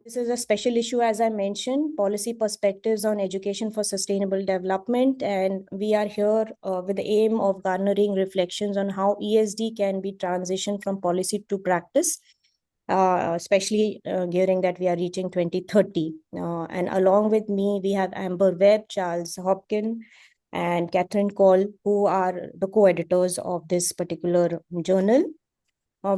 This is a special issue, as I mentioned, policy perspectives on education for sustainable development. And we are here with the aim of garnering reflections on how ESD can be transitioned from policy to practice, especially given that we are reaching 2030. And along with me, we have Amber Webb, Charles Hopkin, and Catherine Cole, who are the co-editors of this particular journal.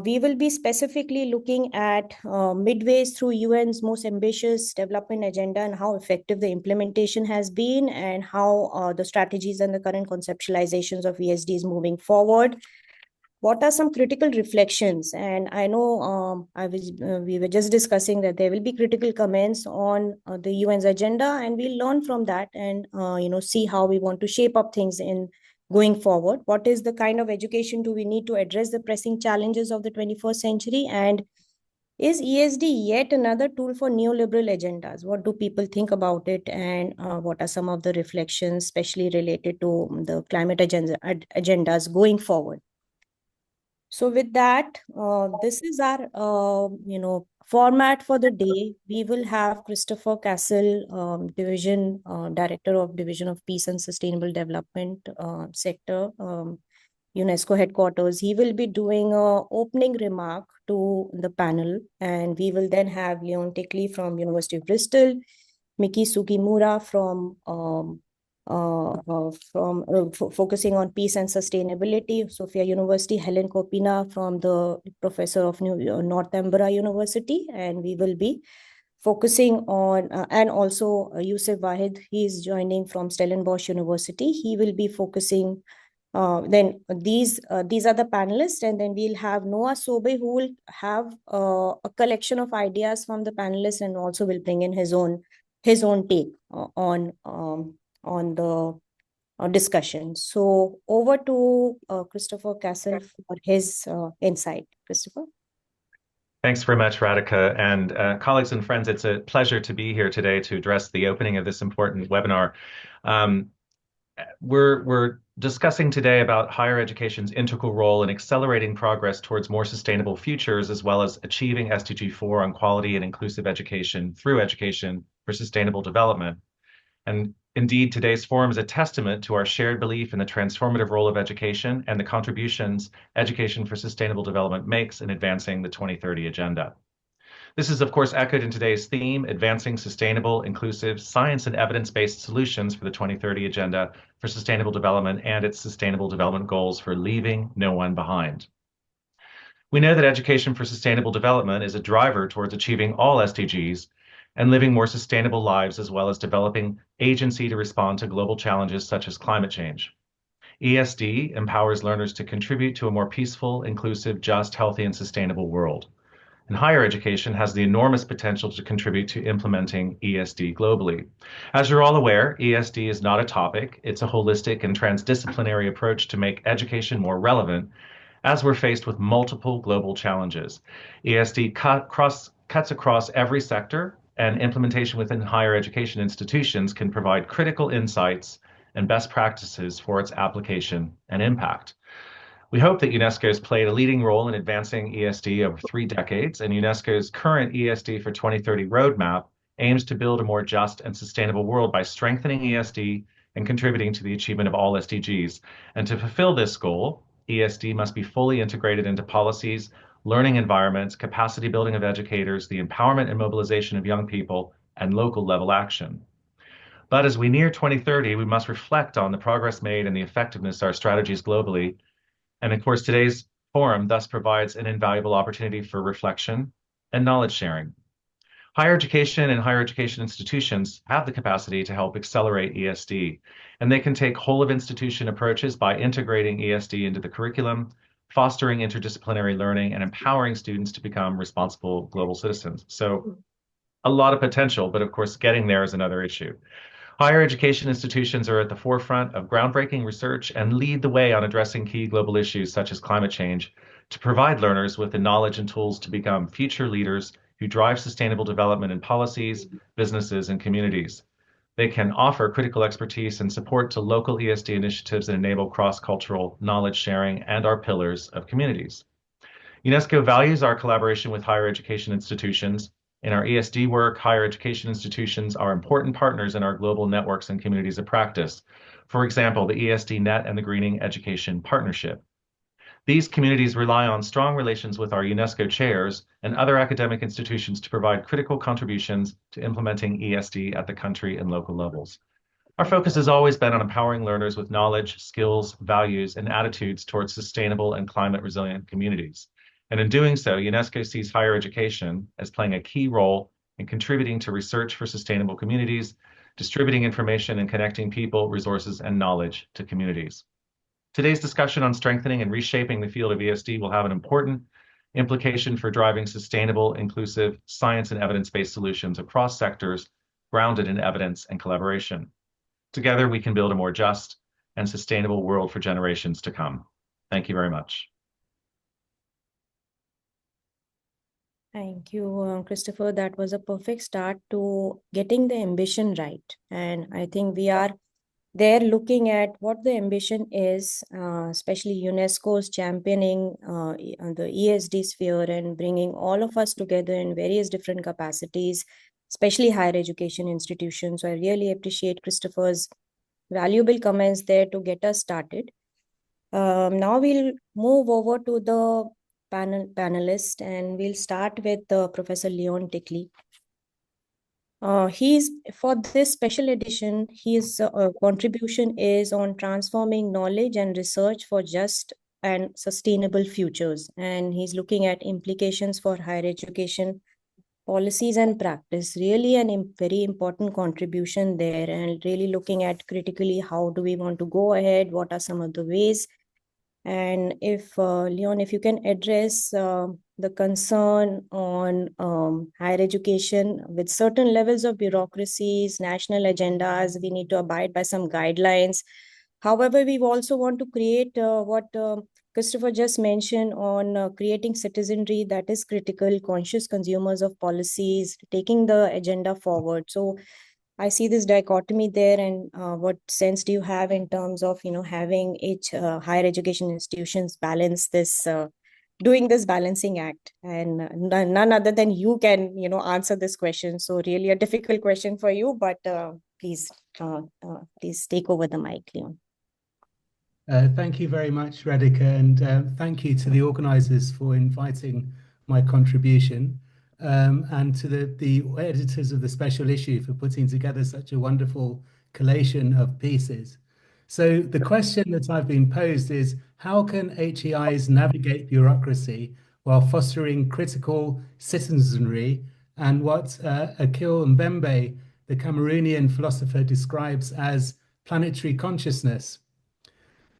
We will be specifically looking at midways through UN's most ambitious development agenda and how effective the implementation has been, and how the strategies and the current conceptualizations of ESD is moving forward. What are some critical reflections? And I know we were just discussing that there will be critical comments on the UN's agenda, and we'll learn from that and see how we want to shape up things in going forward. What is the kind of education do we need to address the pressing challenges of the 21st century? And is ESD yet another tool for neoliberal agendas? What do people think about it? And what are some of the reflections, especially related to the climate agendas going forward? So with that, this is our, format for the day. We will have Christopher Castle, Director of Division of Peace and Sustainable Development Sector, UNESCO headquarters. He will be doing an opening remark to the panel, and we will then have Leon Tickley from University of Bristol, Miki Sugimura from focusing on peace and sustainability, Sophia University, Helen Kopina from the professor of Northumbria University, and we will be focusing on, and also Yusuf Wahid, he is joining from Stellenbosch University. He will be focusing, then these are the panelists, and then we'll have Noah Sobe, who will have a collection of ideas from the panelists and also will bring in his own take on the discussion. So over to Christopher Castle for his insight. Christopher. Thanks very much, Radhika. And colleagues and friends, it's a pleasure to be here today to address the opening of this important webinar. We're discussing today about higher education's integral role in accelerating progress towards more sustainable futures, as well as achieving SDG 4 on quality and inclusive education through education for sustainable development. And indeed, today's forum is a testament to our shared belief in the transformative role of education and the contributions education for sustainable development makes in advancing the 2030 agenda. This is, of course, echoed in today's theme, advancing sustainable, inclusive, science and evidence-based solutions for the 2030 agenda for sustainable development and its sustainable development goals for leaving no one behind. We know that education for sustainable development is a driver towards achieving all SDGs and living more sustainable lives, as well as developing agency to respond to global challenges such as climate change. ESD empowers learners to contribute to a more peaceful, inclusive, just, healthy, and sustainable world. And higher education has the enormous potential to contribute to implementing ESD globally. As you're all aware, ESD is not a topic. It's a holistic and transdisciplinary approach to make education more relevant as we're faced with multiple global challenges. ESD cuts across every sector, and implementation within higher education institutions can provide critical insights and best practices for its application and impact. We hope that UNESCO has played a leading role in advancing ESD over 3 decades, and UNESCO's current ESD for 2030 roadmap aims to build a more just and sustainable world by strengthening ESD and contributing to the achievement of all SDGs. And to fulfill this goal, ESD must be fully integrated into policies, learning environments, capacity building of educators, the empowerment and mobilization of young people, and local level action. But as we near 2030, we must reflect on the progress made and the effectiveness of our strategies globally. And of course, today's forum thus provides an invaluable opportunity for reflection and knowledge sharing. Higher education and higher education institutions have the capacity to help accelerate ESD, and they can take whole of institution approaches by integrating ESD into the curriculum, fostering interdisciplinary learning, and empowering students to become responsible global citizens. So a lot of potential, but of course, getting there is another issue. Higher education institutions are at the forefront of groundbreaking research and lead the way on addressing key global issues such as climate change to provide learners with the knowledge and tools to become future leaders who drive sustainable development in policies, businesses, and communities. They can offer critical expertise and support to local ESD initiatives that enable cross-cultural knowledge sharing and are pillars of communities. UNESCO values our collaboration with higher education institutions In our ESD work, higher education institutions are important partners in our global networks and communities of practice. For example, the ESD Net and the Greening Education Partnership. These communities rely on strong relations with our UNESCO chairs and other academic institutions to provide critical contributions to implementing ESD at the country and local levels. Our focus has always been on empowering learners with knowledge, skills, values, and attitudes towards sustainable and climate resilient communities. And in doing so, UNESCO sees higher education as playing a key role in contributing to research for sustainable communities, distributing information, and connecting people, resources, and knowledge to communities. Today's discussion on strengthening and reshaping the field of ESD will have an important implication for driving sustainable, inclusive, science and evidence-based solutions across sectors grounded in evidence and collaboration. Together, we can build a more just and sustainable world for generations to come. Thank you very much. Thank you, Christopher. That was a perfect start to getting the ambition right. And I think we are there looking at what the ambition is, especially UNESCO's championing the ESD sphere and bringing all of us together in various different capacities, especially higher education institutions. So I really appreciate Christopher's valuable comments there to get us started. Now we'll move over to the panelists, and we'll start with Professor Leon Tickley. He's for this special edition, his contribution is on transforming knowledge and research for just and sustainable futures. And he's looking at implications for higher education policies and practice. Really very important contribution there, and really looking at critically how do we want to go ahead, what are some of the ways. And if, Leon, if you can address the concern on higher education with certain levels of bureaucracies, national agendas, we need to abide by some guidelines. However, we also want to create what Christopher just mentioned on creating citizenry that is critical, conscious consumers of policies, taking the agenda forward. So I see this dichotomy there, and what sense do you have in terms of, having each higher education institutions balance this, doing this balancing act? And none other than you can, answer this question. So really a difficult question for you, but please take over the mic, Leon. Thank you very much, Radhika, and thank you to the organizers for inviting my contribution. And to the editors of the special issue for putting together such a wonderful collation of pieces. So the question that I've been posed is, how can HEIs navigate bureaucracy while fostering critical citizenry, and what Akil Mbembe, the Cameroonian philosopher, describes as planetary consciousness?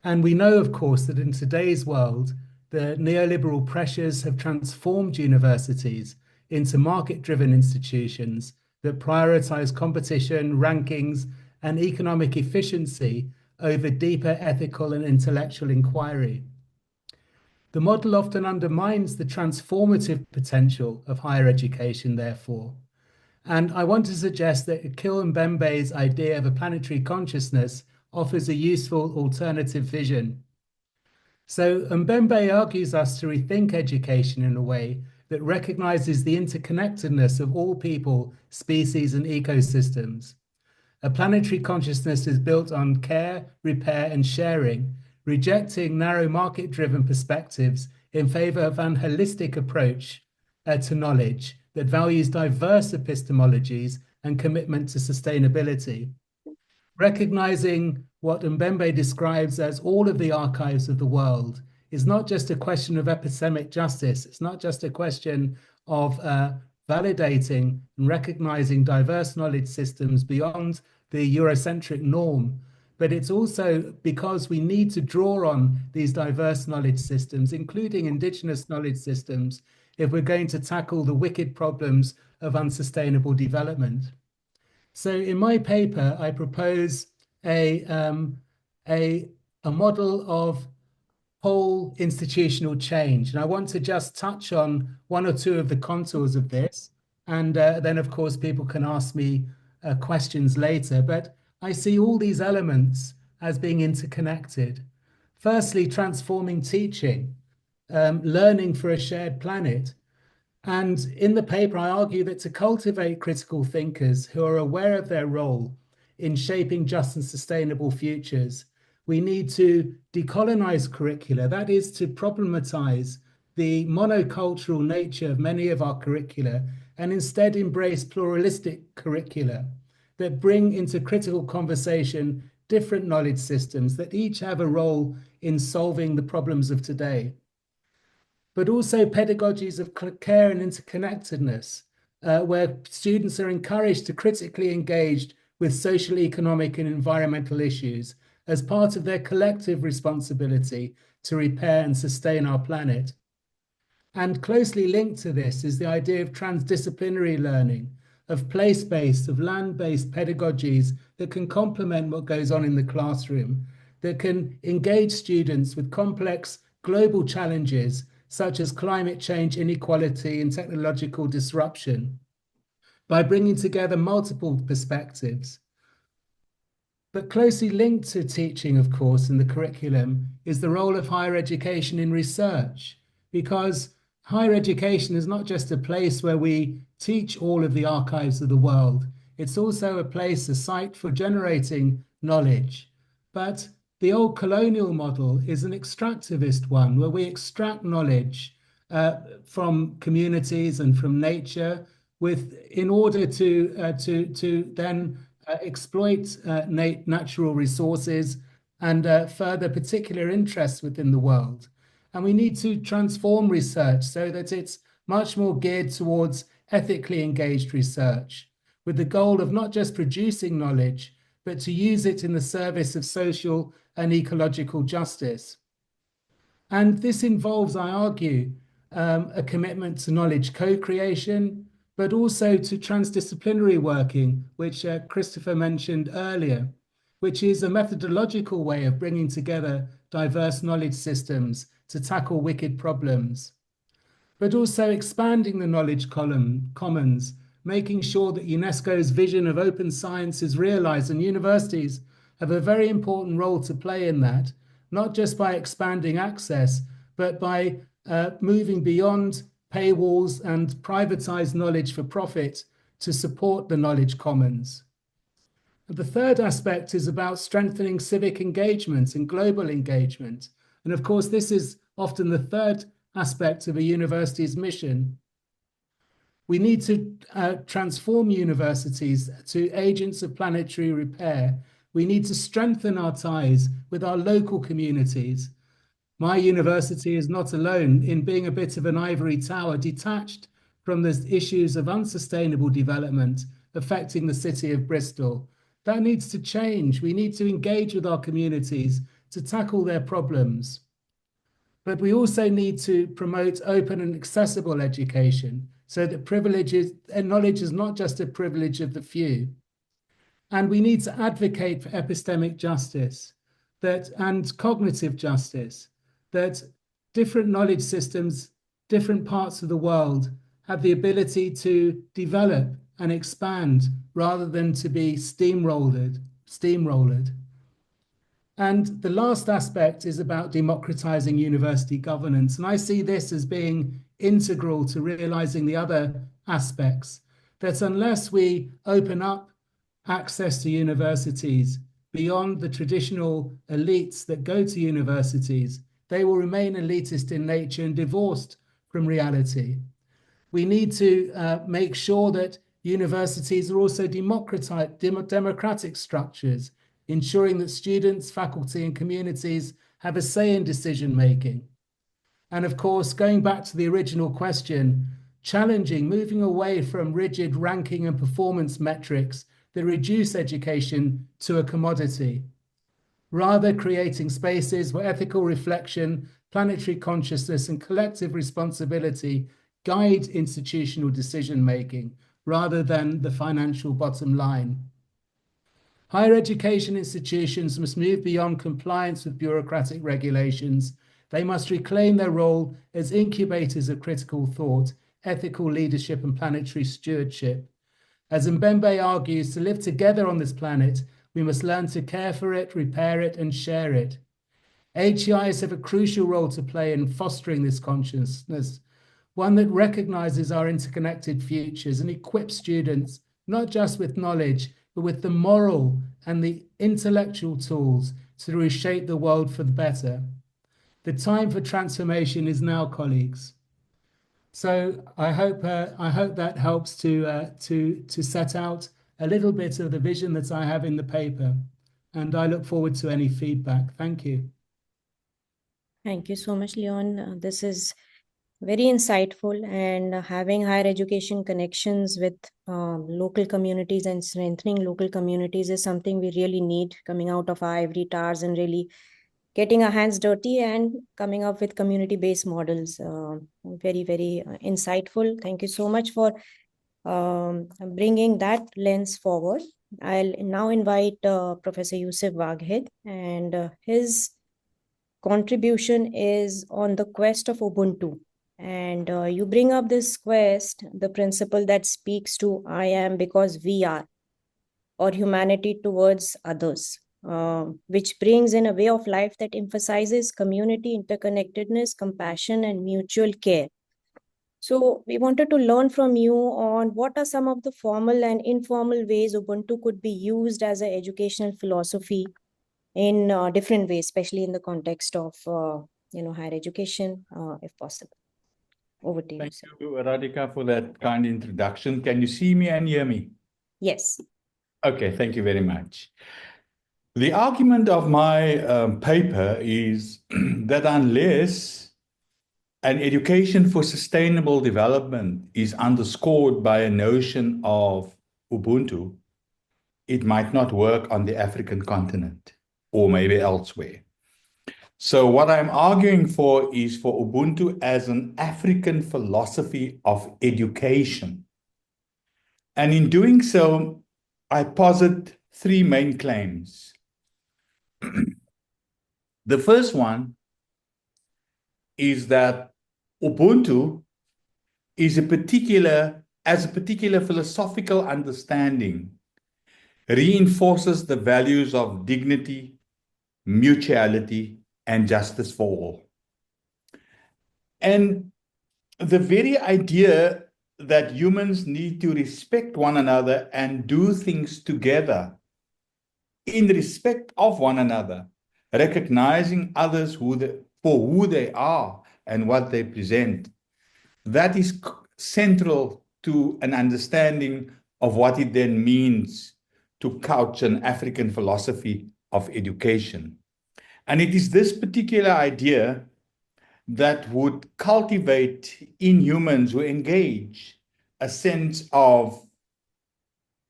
And we know, of course, that in today's world, the neoliberal pressures have transformed universities into market-driven institutions that prioritize competition, rankings, and economic efficiency over deeper ethical and intellectual inquiry. The model often undermines the transformative potential of higher education, therefore. And I want to suggest that Akil Mbembe's idea of a planetary consciousness offers a useful alternative vision. So Mbembe argues us to rethink education in a way that recognizes the interconnectedness of all people, species, and ecosystems. A planetary consciousness is built on care, repair, and sharing, rejecting narrow market-driven perspectives in favor of an holistic approach to knowledge that values diverse epistemologies and commitment to sustainability. Recognizing what Mbembe describes as all of the archives of the world is not just a question of epistemic justice. It's not just a question of validating and recognizing diverse knowledge systems beyond the Eurocentric norm, but it's also because we need to draw on these diverse knowledge systems, including indigenous knowledge systems, if we're going to tackle the wicked problems of unsustainable development. So in my paper, I propose a model of whole institutional change. And I want to just touch on one or two of the contours of this. And then, of course, people can ask me questions later. But I see all these elements as being interconnected. Firstly, transforming teaching, learning for a shared planet. And in the paper, I argue that to cultivate critical thinkers who are aware of their role in shaping just and sustainable futures, we need to decolonize curricula. That is to problematize the monocultural nature of many of our curricula and instead embrace pluralistic curricula that bring into critical conversation different knowledge systems that each have a role in solving the problems of today. But also pedagogies of care and interconnectedness, where students are encouraged to critically engage with social, economic, and environmental issues as part of their collective responsibility to repair and sustain our planet. And closely linked to this is the idea of transdisciplinary learning, of place-based, of land-based pedagogies that can complement what goes on in the classroom, that can engage students with complex global challenges such as climate change, inequality, and technological disruption by bringing together multiple perspectives. But closely linked to teaching, of course, in the curriculum is the role of higher education in research, because higher education is not just a place where we teach all of the archives of the world. It's also a place, a site for generating knowledge. But the old colonial model is an extractivist one, where we extract knowledge from communities and from nature in order to then exploit natural resources and further particular interests within the world. And we need to transform research so that it's much more geared towards ethically engaged research, with the goal of not just producing knowledge, but to use it in the service of social and ecological justice. And this involves, I argue, a commitment to knowledge co-creation, but also to transdisciplinary working, which Christopher mentioned earlier, which is a methodological way of bringing together diverse knowledge systems to tackle wicked problems, but also expanding the knowledge commons, making sure that UNESCO's vision of open science is realized, and universities have a very important role to play in that, not just by expanding access, but by moving beyond paywalls and privatized knowledge for profit to support the knowledge commons. The third aspect is about strengthening civic engagement and global engagement. And of course, this is often the third aspect of a university's mission. We need to transform universities to agents of planetary repair. We need to strengthen our ties with our local communities. My university is not alone in being a bit of an ivory tower detached from the issues of unsustainable development affecting the city of Bristol. That needs to change. We need to engage with our communities to tackle their problems. But we also need to promote open and accessible education so that knowledge is not just a privilege of the few. And we need to advocate for epistemic justice and cognitive justice, that different knowledge systems, different parts of the world have the ability to develop and expand rather than to be steamrolled. And the last aspect is about democratizing university governance. And I see this as being integral to realizing the other aspects, that unless we open up access to universities beyond the traditional elites that go to universities, they will remain elitist in nature and divorced from reality. We need to make sure that universities are also democratic structures, ensuring that students, faculty, and communities have a say in decision-making. And of course, going back to the original question, moving away from rigid ranking and performance metrics that reduce education to a commodity, rather creating spaces where ethical reflection, planetary consciousness, and collective responsibility guide institutional decision-making rather than the financial bottom line. Higher education institutions must move beyond compliance with bureaucratic regulations. They must reclaim their role as incubators of critical thought, ethical leadership, and planetary stewardship. As Mbembe argues, to live together on this planet, we must learn to care for it, repair it, and share it. HEIs have a crucial role to play in fostering this consciousness. one that recognizes our interconnected futures and equips students not just with knowledge, but with the moral and the intellectual tools to reshape the world for the better. The time for transformation is now, colleagues. So I hope that helps to set out a little bit of the vision that I have in the paper, and I look forward to any feedback. Thank you. Thank you so much, Leon. This is very insightful, and having higher education connections with local communities and strengthening local communities is something we really need coming out of our ivory towers and really getting our hands dirty and coming up with community-based models. Very, very insightful. Thank you so much for bringing that lens forward. I'll now invite Professor Yusuf Waghed, and his contribution is on the quest of Ubuntu. And you bring up this quest, the principle that speaks to I am because we are, or humanity towards others, which brings in a way of life that emphasizes community, interconnectedness, compassion, and mutual care. So we wanted to learn from you on what are some of the formal and informal ways Ubuntu could be used as an educational philosophy in different ways, especially in the context of higher education, if possible. Over to you. Thank you, Radhika, for that kind introduction. Can you see me and hear me? Yes. Okay, thank you very much. The argument of my paper is that unless an education for sustainable development is underscored by a notion of Ubuntu, it might not work on the African continent or maybe elsewhere. So what I'm arguing for is for Ubuntu as an African philosophy of education. And in doing so, I posit three main claims. The first one is that Ubuntu is a particular philosophical understanding, reinforces the values of dignity, mutuality, and justice for all. And the very idea that humans need to respect one another and do things together in respect of one another, recognizing others for who they are and what they present, that is central to an understanding of what it then means to couch an African philosophy of education. And it is this particular idea that would cultivate in humans who engage a sense of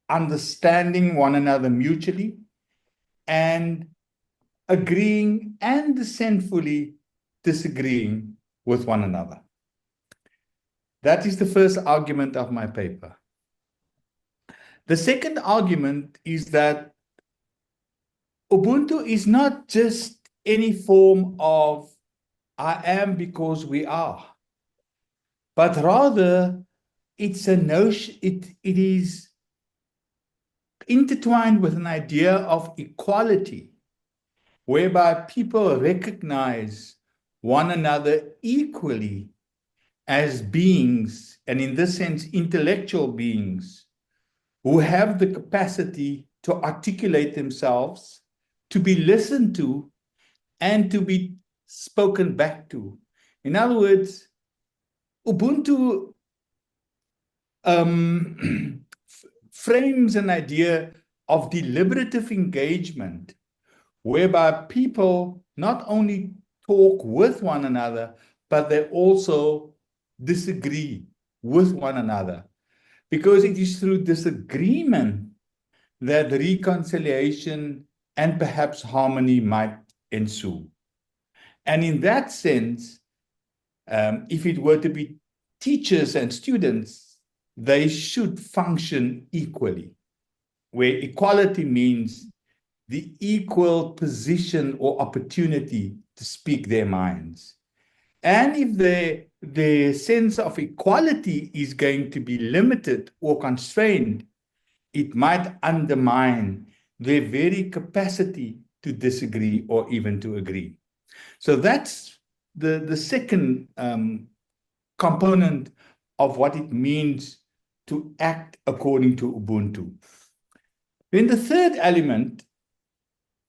understanding one another mutually and agreeing and dissentfully disagreeing with one another. That is the first argument of my paper. The second argument is that Ubuntu is not just any form of I am because we are, but rather it's a notion, it is intertwined with an idea of equality, whereby people recognize one another equally as beings, and in this sense, intellectual beings, who have the capacity to articulate themselves, to be listened to, and to be spoken back to. In other words, Ubuntu frames an idea of deliberative engagement, whereby people not only talk with one another, but they also disagree with one another. Because it is through disagreement that reconciliation and perhaps harmony might ensue. And in that sense, if it were to be teachers and students, they should function equally, where equality means the equal position or opportunity to speak their minds. And if their sense of equality is going to be limited or constrained, it might undermine their very capacity to disagree or even to agree. So that's the second component of what it means to act according to Ubuntu. Then the third element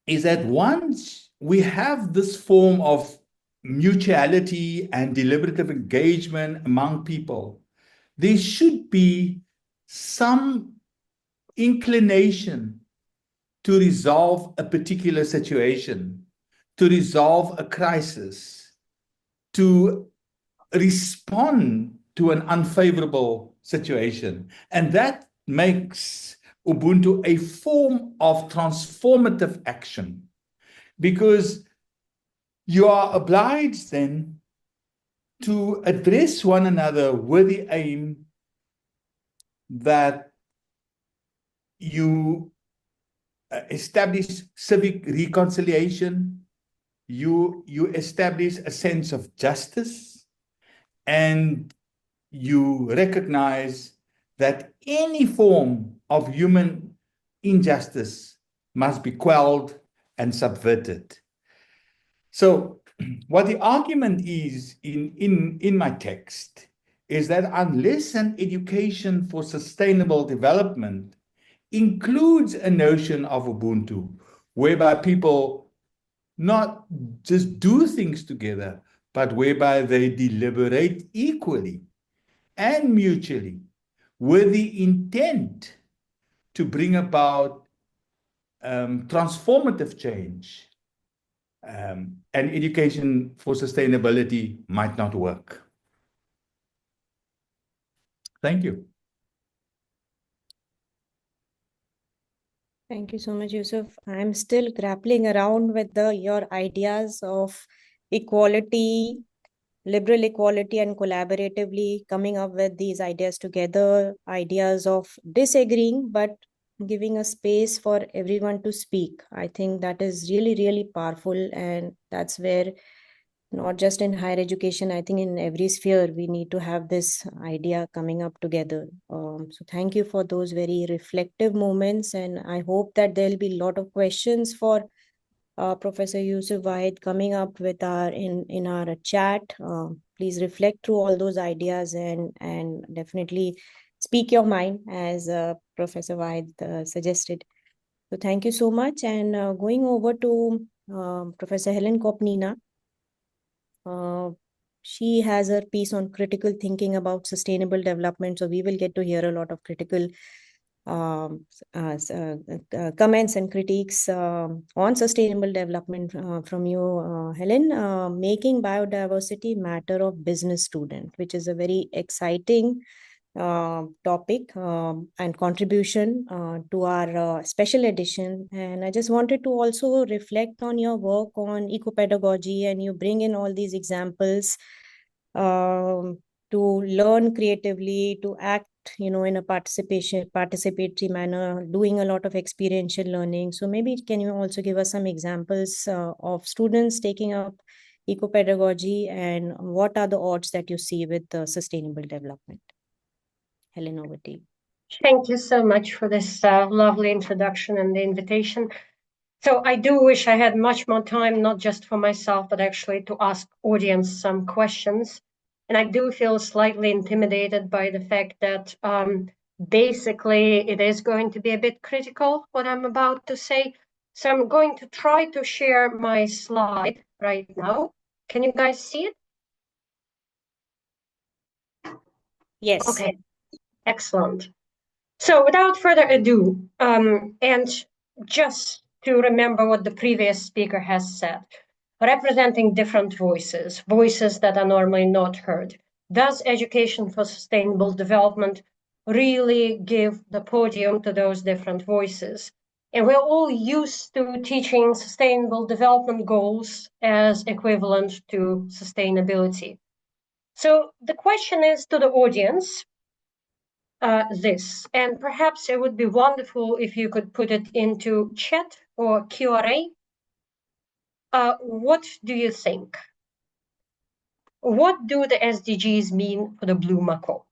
is that once we have this form of mutuality and deliberative engagement among people, there should be some inclination to resolve a particular situation, to resolve a crisis, to respond to an unfavorable situation. And that makes Ubuntu a form of transformative action, because you are obliged then to address one another with the aim that you establish civic reconciliation, you establish a sense of justice, and you recognize that any form of human injustice must be quelled and subverted. So what the argument is in my text is that unless an education for sustainable development includes a notion of Ubuntu, whereby people not just do things together, but whereby they deliberate equally and mutually with the intent to bring about transformative change, and education for sustainability might not work. Thank you. Thank you so much, Yusuf. I'm still grappling around with your ideas of equality, liberal equality, and collaboratively coming up with these ideas together, ideas of disagreeing, but giving a space for everyone to speak. I think that is really, really powerful. And that's where, not just in higher education, I think in every sphere, we need to have this idea coming up together. So thank you for those very reflective moments. And I hope that there'll be a lot of questions for Professor Yusuf Wahid coming up with in our chat. Please reflect through all those ideas and definitely speak your mind, as Professor Wahid suggested. So thank you so much. And going over to Professor Helen Kopnina. She has her piece on critical thinking about sustainable development. So we will get to hear a lot of critical comments and critiques on sustainable development from you, Helen. Making biodiversity matter of business student, which is a very exciting topic and contribution to our special edition. And I just wanted to also reflect on your work on eco-pedagogy, and you bring in all these examples to learn creatively, to act, in a participatory manner, doing a lot of experiential learning. So maybe can you also give us some examples of students taking up eco-pedagogy, and what are the odds that you see with sustainable development? Helen, over to you. Thank you so much for this lovely introduction and the invitation. So I do wish I had much more time, not just for myself, but actually to ask audience some questions. And I do feel slightly intimidated by the fact that basically it is going to be a bit critical, what I'm about to say. So I'm going to try to share my slide right now. Can you guys see it? Yes. Okay. Excellent. So without further ado, and just to remember what the previous speaker has said, representing different voices, voices that are normally not heard, does education for sustainable development really give the podium to those different voices? And we're all used to teaching sustainable development goals as equivalent to sustainability. So the question is to the audience, this, and perhaps it would be wonderful if you could put it into chat or Q&A. What do you think? What do the SDGs mean for the blue macaw?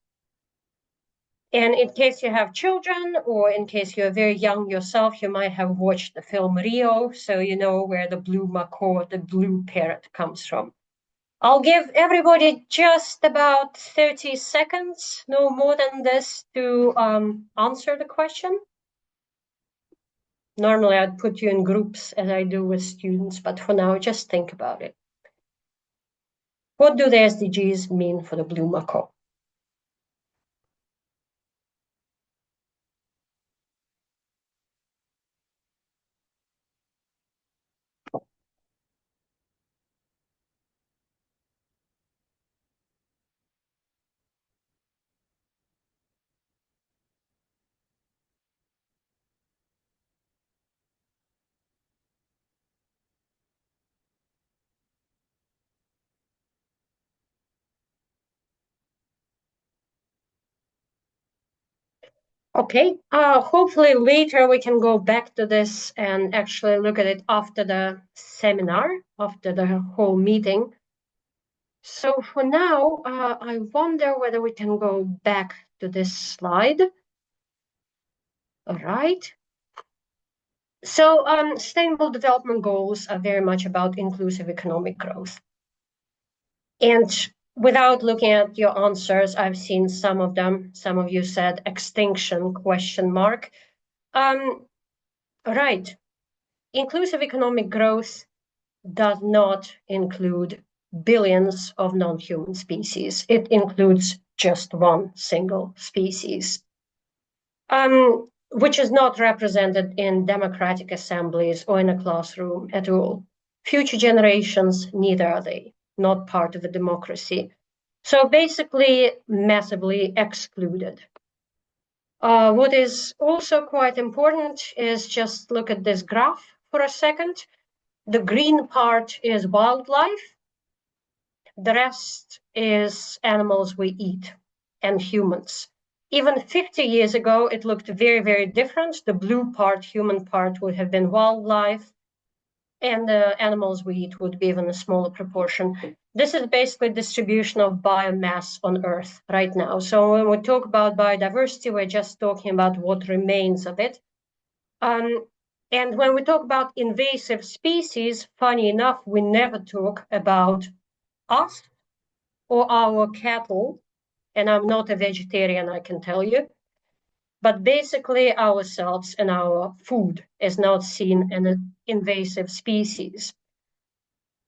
And in case you have children, or in case you're very young yourself, you might have watched the film Rio, so you know where the blue macaw, the blue parrot, comes from. I'll give everybody just about 30 seconds, no more than this, to answer the question. Normally, I'd put you in groups as I do with students, but for now, just think about it. What do the SDGs mean for the blue macaw? Okay, hopefully later we can go back to this and actually look at it after the seminar, after the whole meeting. So for now, I wonder whether we can go back to this slide. All right. So Sustainable Development Goals are very much about inclusive economic growth. And without looking at your answers, I've seen some of them. Some of you said extinction, question mark. Right. Inclusive economic growth does not include billions of non-human species. It includes just one single species, which is not represented in democratic assemblies or in a classroom at all. Future generations, neither are they, not part of a democracy. So basically, massively excluded. What is also quite important is just look at this graph for a second. The green part is wildlife. The rest is animals we eat and humans. Even 50 years ago, it looked very, very different. The blue part, human part, would have been wildlife, and the animals we eat would be even a smaller proportion. This is basically distribution of biomass on Earth right now. So when we talk about biodiversity, we're just talking about what remains of it. And when we talk about invasive species, funny enough, we never talk about us or our cattle. And I'm not a vegetarian, I can tell you. But basically, ourselves and our food is not seen as an invasive species.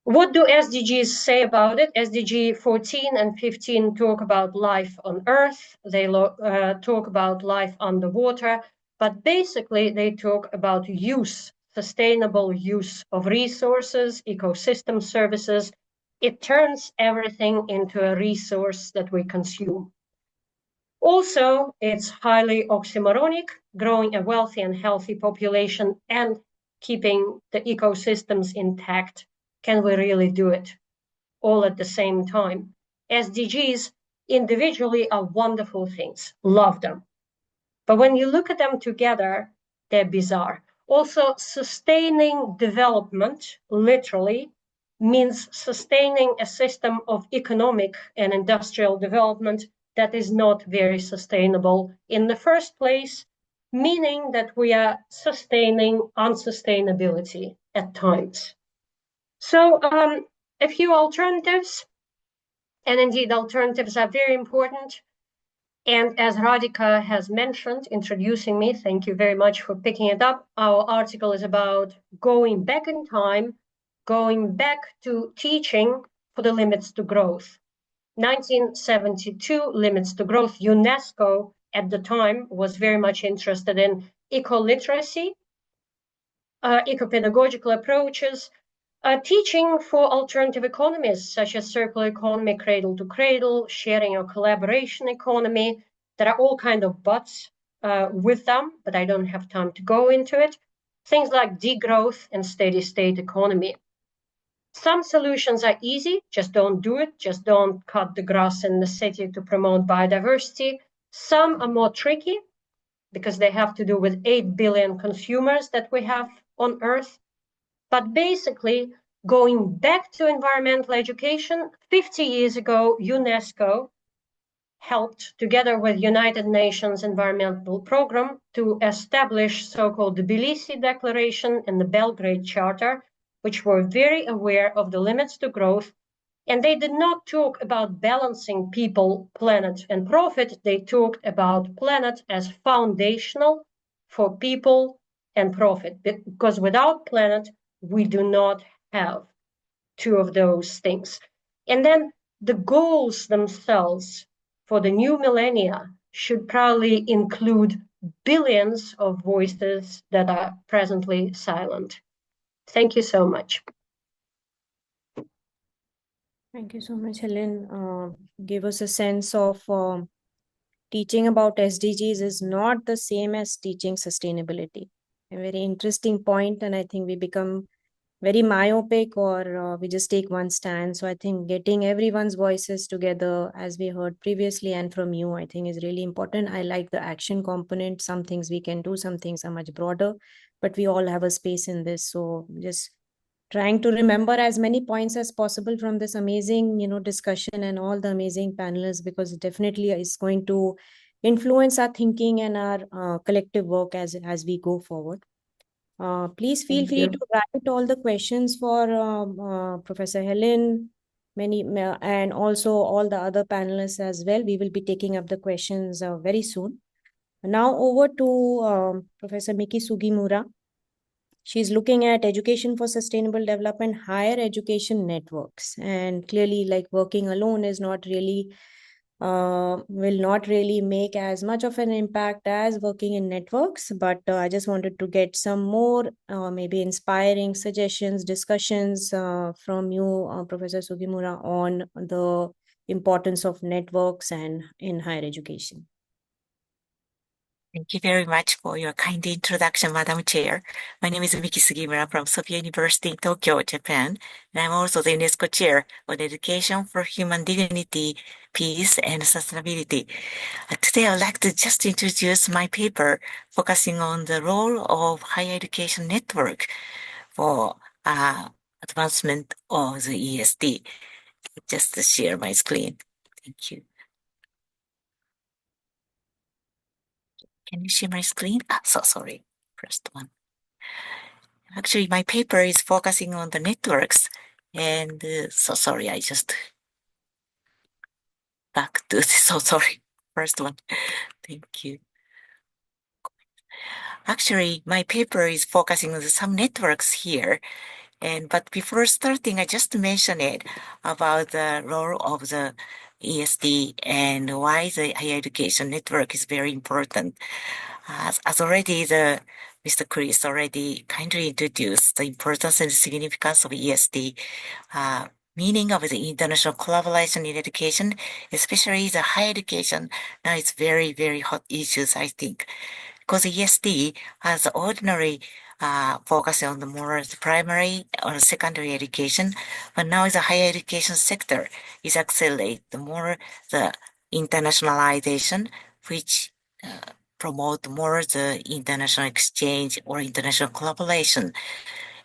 What do SDGs say about it? SDG 14 and 15 talk about life on Earth. They talk about life underwater. But basically, they talk about use, sustainable use of resources, ecosystem services. It turns everything into a resource that we consume. Also, it's highly oxymoronic, growing a wealthy and healthy population and keeping the ecosystems intact. Can we really do it all at the same time? SDGs individually are wonderful things, love them. But when you look at them together, they're bizarre. Also, sustaining development, literally, means sustaining a system of economic and industrial development that is not very sustainable in the first place, meaning that we are sustaining unsustainability at times. So a few alternatives, and indeed alternatives are very important. And as Radhika has mentioned, introducing me, thank you very much for picking it up. Our article is about going back in time, going back to teaching for the limits to growth. 1972, limits to growth. UNESCO at the time was very much interested in eco-literacy, eco-pedagogical approaches, teaching for alternative economies, such as circular economy, cradle to cradle, sharing or collaboration economy. There are all kinds of buts with them, but I don't have time to go into it. Things like degrowth and steady state economy. Some solutions are easy, just don't do it, just don't cut the grass in the city to promote biodiversity. Some are more tricky because they have to do with 8 billion consumers that we have on Earth. But basically, going back to environmental education, 50 years ago, UNESCO helped, together with United Nations Environmental Program, to establish so-called the Tbilisi Declaration and the Belgrade Charter, which were very aware of the limits to growth And they did not talk about balancing people, planet, and profit. They talked about planet as foundational for people and profit, because without planet, we do not have two of those things. And then the goals themselves for the new millennia should probably include billions of voices that are presently silent. Thank you so much. Thank you so much, Helen. Give us a sense of teaching about SDGs is not the same as teaching sustainability. A very interesting point, and I think we become very myopic or we just take one stand. So I think getting everyone's voices together, as we heard previously and from you, I think is really important. I like the action component. Some things we can do, some things are much broader, but we all have a space in this. So just trying to remember as many points as possible from this amazing, discussion and all the amazing panelists, because it definitely is going to influence our thinking and our collective work as we go forward. Please feel free to write all the questions for Professor Helen, and also all the other panelists as well. We will be taking up the questions very soon. Now over to Professor Miki Sugimura. She's looking at education for sustainable development, higher education networks. And clearly, like working alone is not really, will not really make as much of an impact as working in networks. But I just wanted to get some more maybe inspiring suggestions, discussions from you, Professor Sugimura, on the importance of networks and in higher education. Thank you very much for your kind introduction, Madam Chair. My name is Miki Sugimura from Sophia University in Tokyo, Japan, and I'm also the UNESCO Chair on Education for Human Dignity, Peace, and Sustainability. Today, I would like to just introduce my paper focusing on the role of higher education network for advancement of the ESD. Just to share my screen. Thank you. Can you see my screen? So sorry. First one. Actually, my paper is focusing on the networks. And so sorry, I just back to so sorry. First one. Thank you. Actually, my paper is focusing on some networks here. But before starting, I just mentioned it about the role of the ESD and why the higher education network is very important. As already Mr. Chris already kindly introduced the importance and significance of ESD, meaning of the international collaboration in education, especially the higher education. Now it's very, very hot issues, I think, because ESD has ordinary focus on the more primary or secondary education, but now the higher education sector is accelerate the more the internationalization, which promote more the international exchange or international collaboration,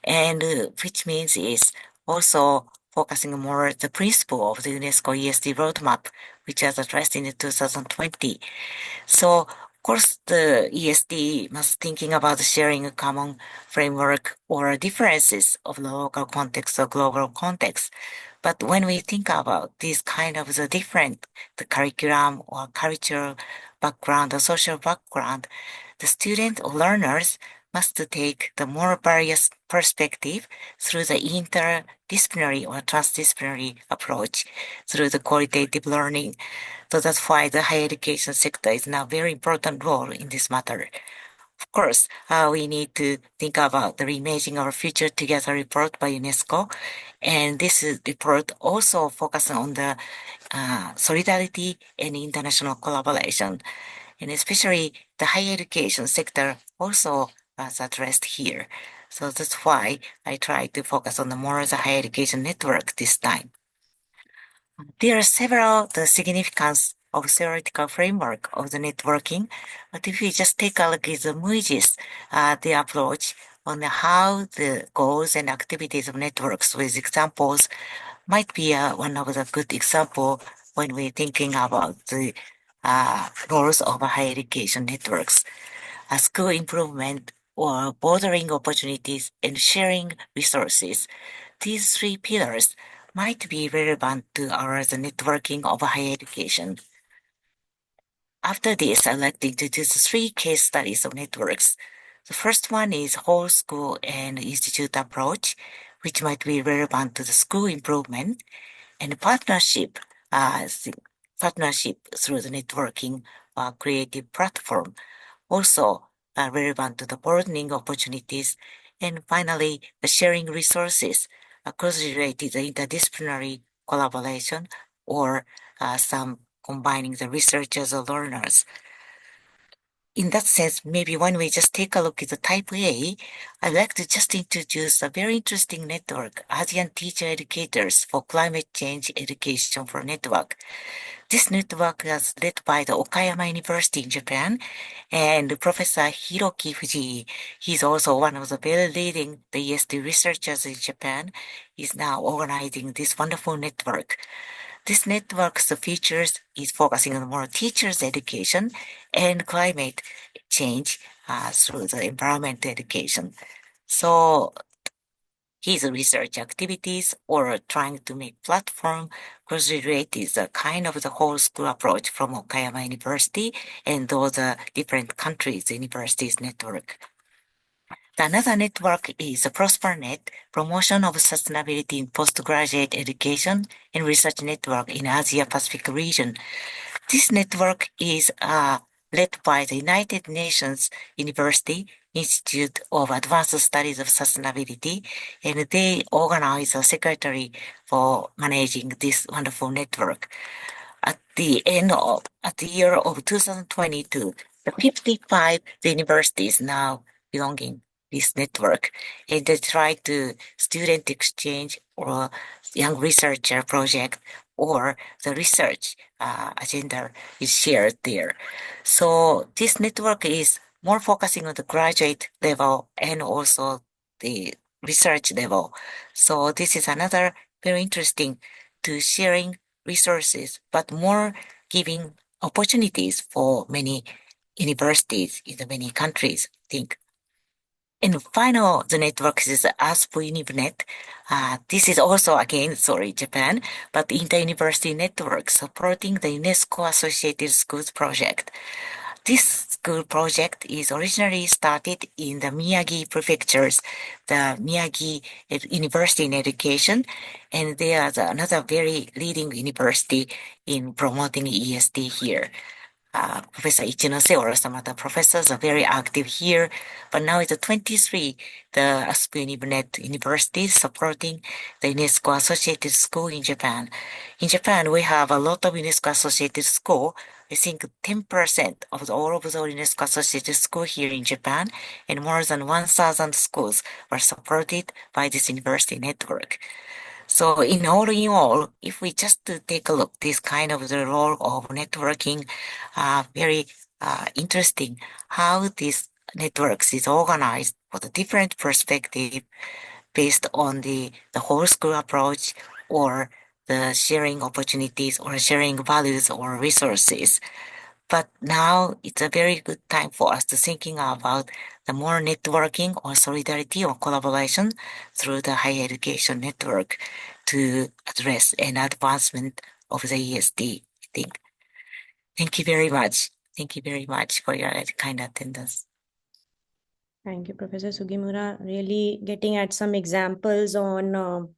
and which means is also focusing more the principle of the UNESCO ESD roadmap, which was addressed in 2020. So, of course, the ESD must thinking about sharing a common framework or differences of the local context or global context. But when we think about these kind of the different, the curriculum or cultural background or social background, the student or learners must take the more various perspective through the interdisciplinary or transdisciplinary approach through the qualitative learning. So that's why the higher education sector is now a very important role in this matter. Of course, we need to think about the Reimaging Our Future Together report by UNESCO. And this report also focuses on the solidarity and international collaboration. And especially the higher education sector also was addressed here. So that's why I try to focus on the more the higher education network this time. There are several the significance of theoretical framework of the networking, but if we just take a look at the Muji's the approach on how the goals and activities of networks with examples might be one of the good example when we're thinking about the roles of higher education networks. School improvement or bordering opportunities and sharing resources. These three pillars might be relevant to our the networking of higher education. After this, I'd like to introduce 3 case studies of networks. The first one is whole school and institute approach, which might be relevant to the school improvement, and partnership through the networking creative platform, also relevant to the broadening opportunities, and finally, the sharing resources, cross-related interdisciplinary collaboration, or some combining the researchers or learners. In that sense, maybe when we just take a look at the type A, I'd like to just introduce a very interesting network, ASEAN Teacher Educators for Climate Change Education for Network. This network is led by the Okayama University in Japan, and Professor Hiroki Fujii, he's also one of the very leading ESD researchers in Japan, is now organizing this wonderful network. This network's features is focusing on more teachers' education and climate change through the environmental education. So his research activities or trying to make platform cross-relate is a kind of the whole school approach from Okayama University and those different countries' universities network. Another network is the ProsperNet, Promotion of Sustainability in Postgraduate Education and Research Network in Asia Pacific region. This network is led by the United Nations University Institute of Advanced Studies of Sustainability, and they organize a secretary for managing this wonderful network. At the year of 2022, the 55 universities now belonging this network, and they try to student exchange or young researcher project or the research agenda is shared there. So this network is more focusing on the graduate level and also the research level. So this is another very interesting to sharing resources, but more giving opportunities for many universities in the many countries, I think. And final, the network is ASP UniVnet. This is also, again, Japan, but inter-university network supporting the UNESCO Associated Schools project. This school project is originally started in the Miyagi prefectures, the Miyagi University in Education, and they are another very leading university in promoting ESD here. Professor Ichinose or some other professors are very active here, but now it's 23, the ASP UniVnet universities supporting the UNESCO Associated School in Japan. In Japan, we have a lot of UNESCO Associated School. I think 10% of all of the UNESCO Associated School here in Japan, and more than 1,000 schools were supported by this university network. So in all, if we just take a look, this kind of the role of networking, very interesting how this networks is organized for the different perspective based on the whole school approach or the sharing opportunities or sharing values or resources. But now it's a very good time for us to thinking about the more networking or solidarity or collaboration through the higher education network to address an advancement of the ESD, I think. Thank you very much. Thank you very much for your kind attendance. Thank you, Professor Sugimura. Really getting at some examples on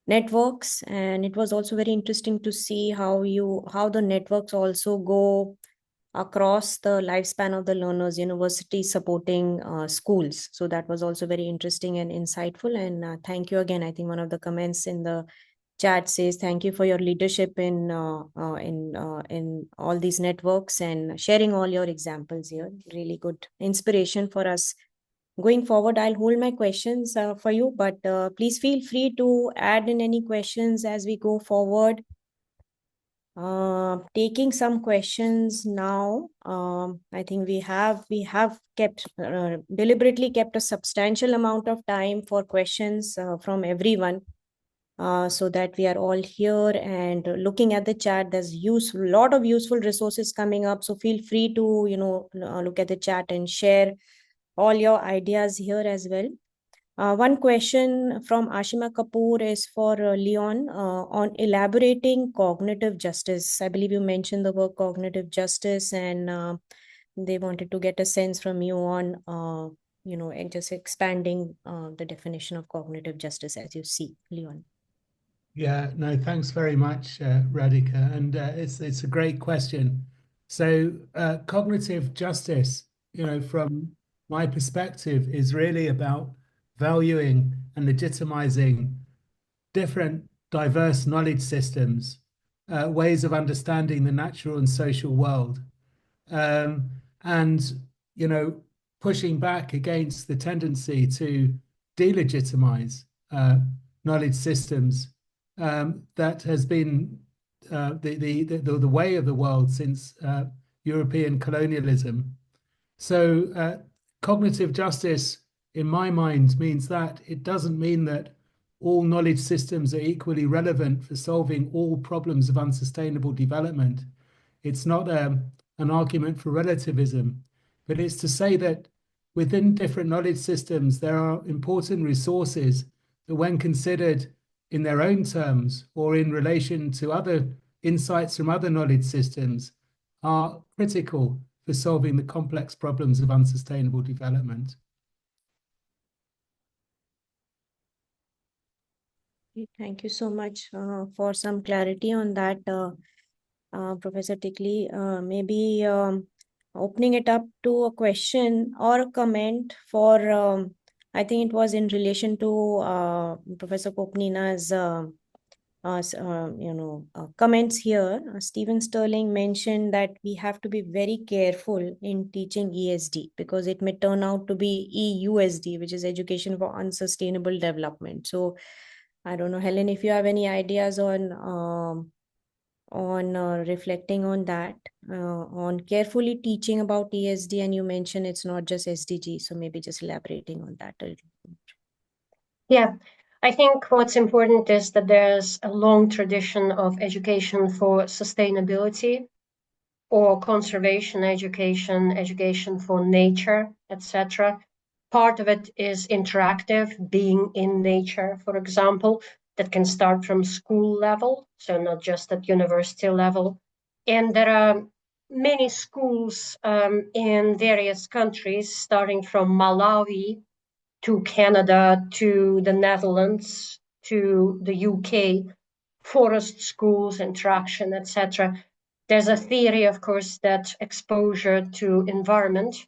networks, and it was also very interesting to see how the networks also go across the lifespan of the learners, universities supporting schools. So that was also very interesting and insightful. And thank you again. I think one of the comments in the chat says, thank you for your leadership in all these networks and sharing all your examples here. Really good inspiration for us. Going forward, I'll hold my questions for you, but please feel free to add in any questions as we go forward. Taking some questions now. I think we have kept deliberately kept a substantial amount of time for questions from everyone, so that we are all here and looking at the chat. There's a lot of useful resources coming up, so feel free to look at the chat and share all your ideas here as well. One question from Ashima Kapoor is for Leon on elaborating cognitive justice. I believe you mentioned the word cognitive justice, and they wanted to get a sense from you on, and just expanding the definition of cognitive justice as you see, Leon. Yeah, no, thanks very much, Radhika. And it's a great question. So cognitive justice, from my perspective, is really about valuing and legitimizing different diverse knowledge systems, ways of understanding the natural and social world, and pushing back against the tendency to delegitimize knowledge systems that has been the way of the world since European colonialism. So cognitive justice, in my mind, means that it doesn't mean that all knowledge systems are equally relevant for solving all problems of unsustainable development. It's not an argument for relativism, but it's to say that within different knowledge systems, there are important resources that, when considered in their own terms or in relation to other insights from other knowledge systems, are critical for solving the complex problems of unsustainable development. Thank you so much for some clarity on that, Professor Tikli. Maybe opening it up to a question or a comment for, I think it was in relation to Professor Popnina's comments here. Stephen Sterling mentioned that we have to be very careful in teaching ESD because it may turn out to be EUSD, which is Education for Unsustainable Development. So I don't know, Helen, if you have any ideas on reflecting on that, on carefully teaching about ESD, and you mentioned it's not just SDG, so maybe just elaborating on that a little bit. Yeah, I think what's important is that there's a long tradition of education for sustainability or conservation education, education for nature, etc. Part of it is interactive, being in nature, for example, that can start from school level, so not just at university level. And there are many schools in various countries, starting from Malawi to Canada, to the Netherlands, to the UK, forest schools, interaction, etc. There's a theory, of course, that exposure to environment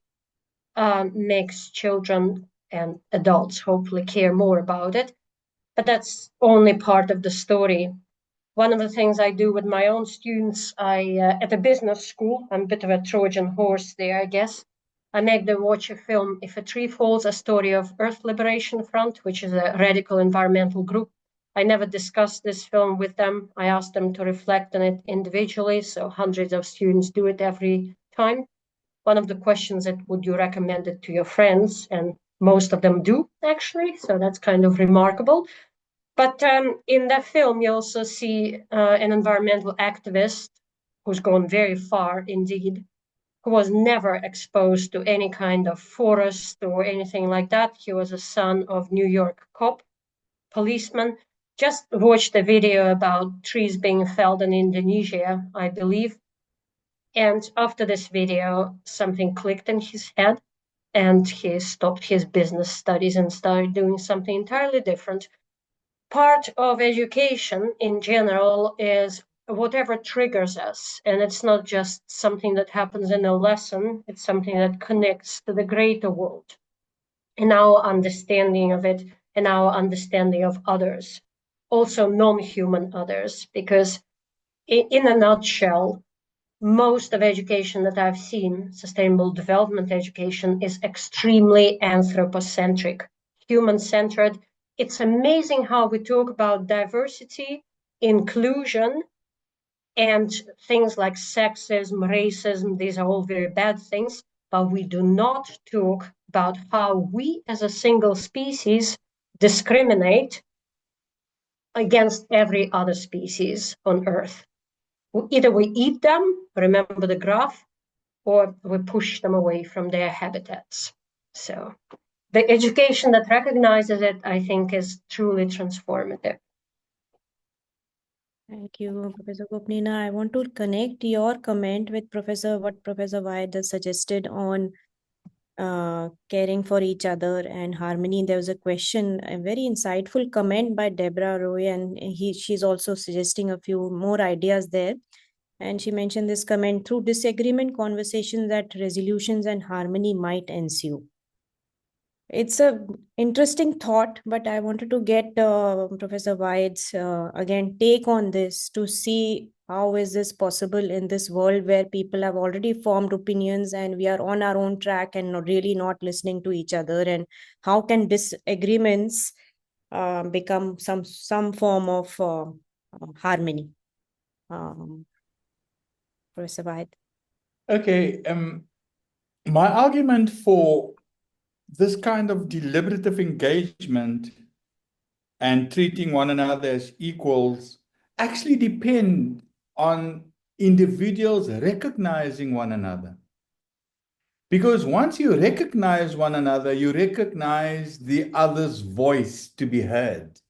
makes children and adults hopefully care more about it. But that's only part of the story. One of the things I do with my own students, at a business school, I'm a bit of a Trojan horse there, I guess. I make them watch a film, If a Tree Falls, a story of Earth Liberation Front, which is a radical environmental group. I never discussed this film with them. I asked them to reflect on it individually, so hundreds of students do it every time. One of the questions is, would you recommend it to your friends? And most of them do, actually, so that's kind of remarkable. But in that film, you also see an environmental activist who's gone very far indeed, who was never exposed to any kind of forest or anything like that. He was a son of New York cop, policeman. Just watched a video about trees being felled in Indonesia, I believe. And after this video, something clicked in his head and he stopped his business studies and started doing something entirely different. Part of education in general is whatever triggers us. And it's not just something that happens in a lesson, it's something that connects to the greater world and our understanding of it and our understanding of others, also non-human others, because in a nutshell, most of education that I've seen, sustainable development education, is extremely anthropocentric, human-centered. It's amazing how we talk about diversity, inclusion, and things like sexism, racism. These are all very bad things, but we do not talk about how we as a single species discriminate against every other species on Earth. Either we eat them, remember the graph, or we push them away from their habitats. So the education that recognizes it, I think, is truly transformative. Thank you, Professor Gopnina. I want to connect your comment with what Professor Vaid has suggested on caring for each other and harmony. There was a question, a very insightful comment by Deborah Roy, and she's also suggesting a few more ideas there. And she mentioned this comment: through disagreement, conversations, that resolutions and harmony might ensue. It's a interesting thought, but I wanted to get Professor Vaid's again take on this to see how is this possible in this world where people have already formed opinions and we are on our own track and really not listening to each other, and how can disagreements become some form of harmony? Professor Vaid. Okay, my argument for this kind of deliberative engagement and treating one another as equals actually depend on individuals recognizing one another. Because once you recognize one another, you recognize the other's voice to be heard.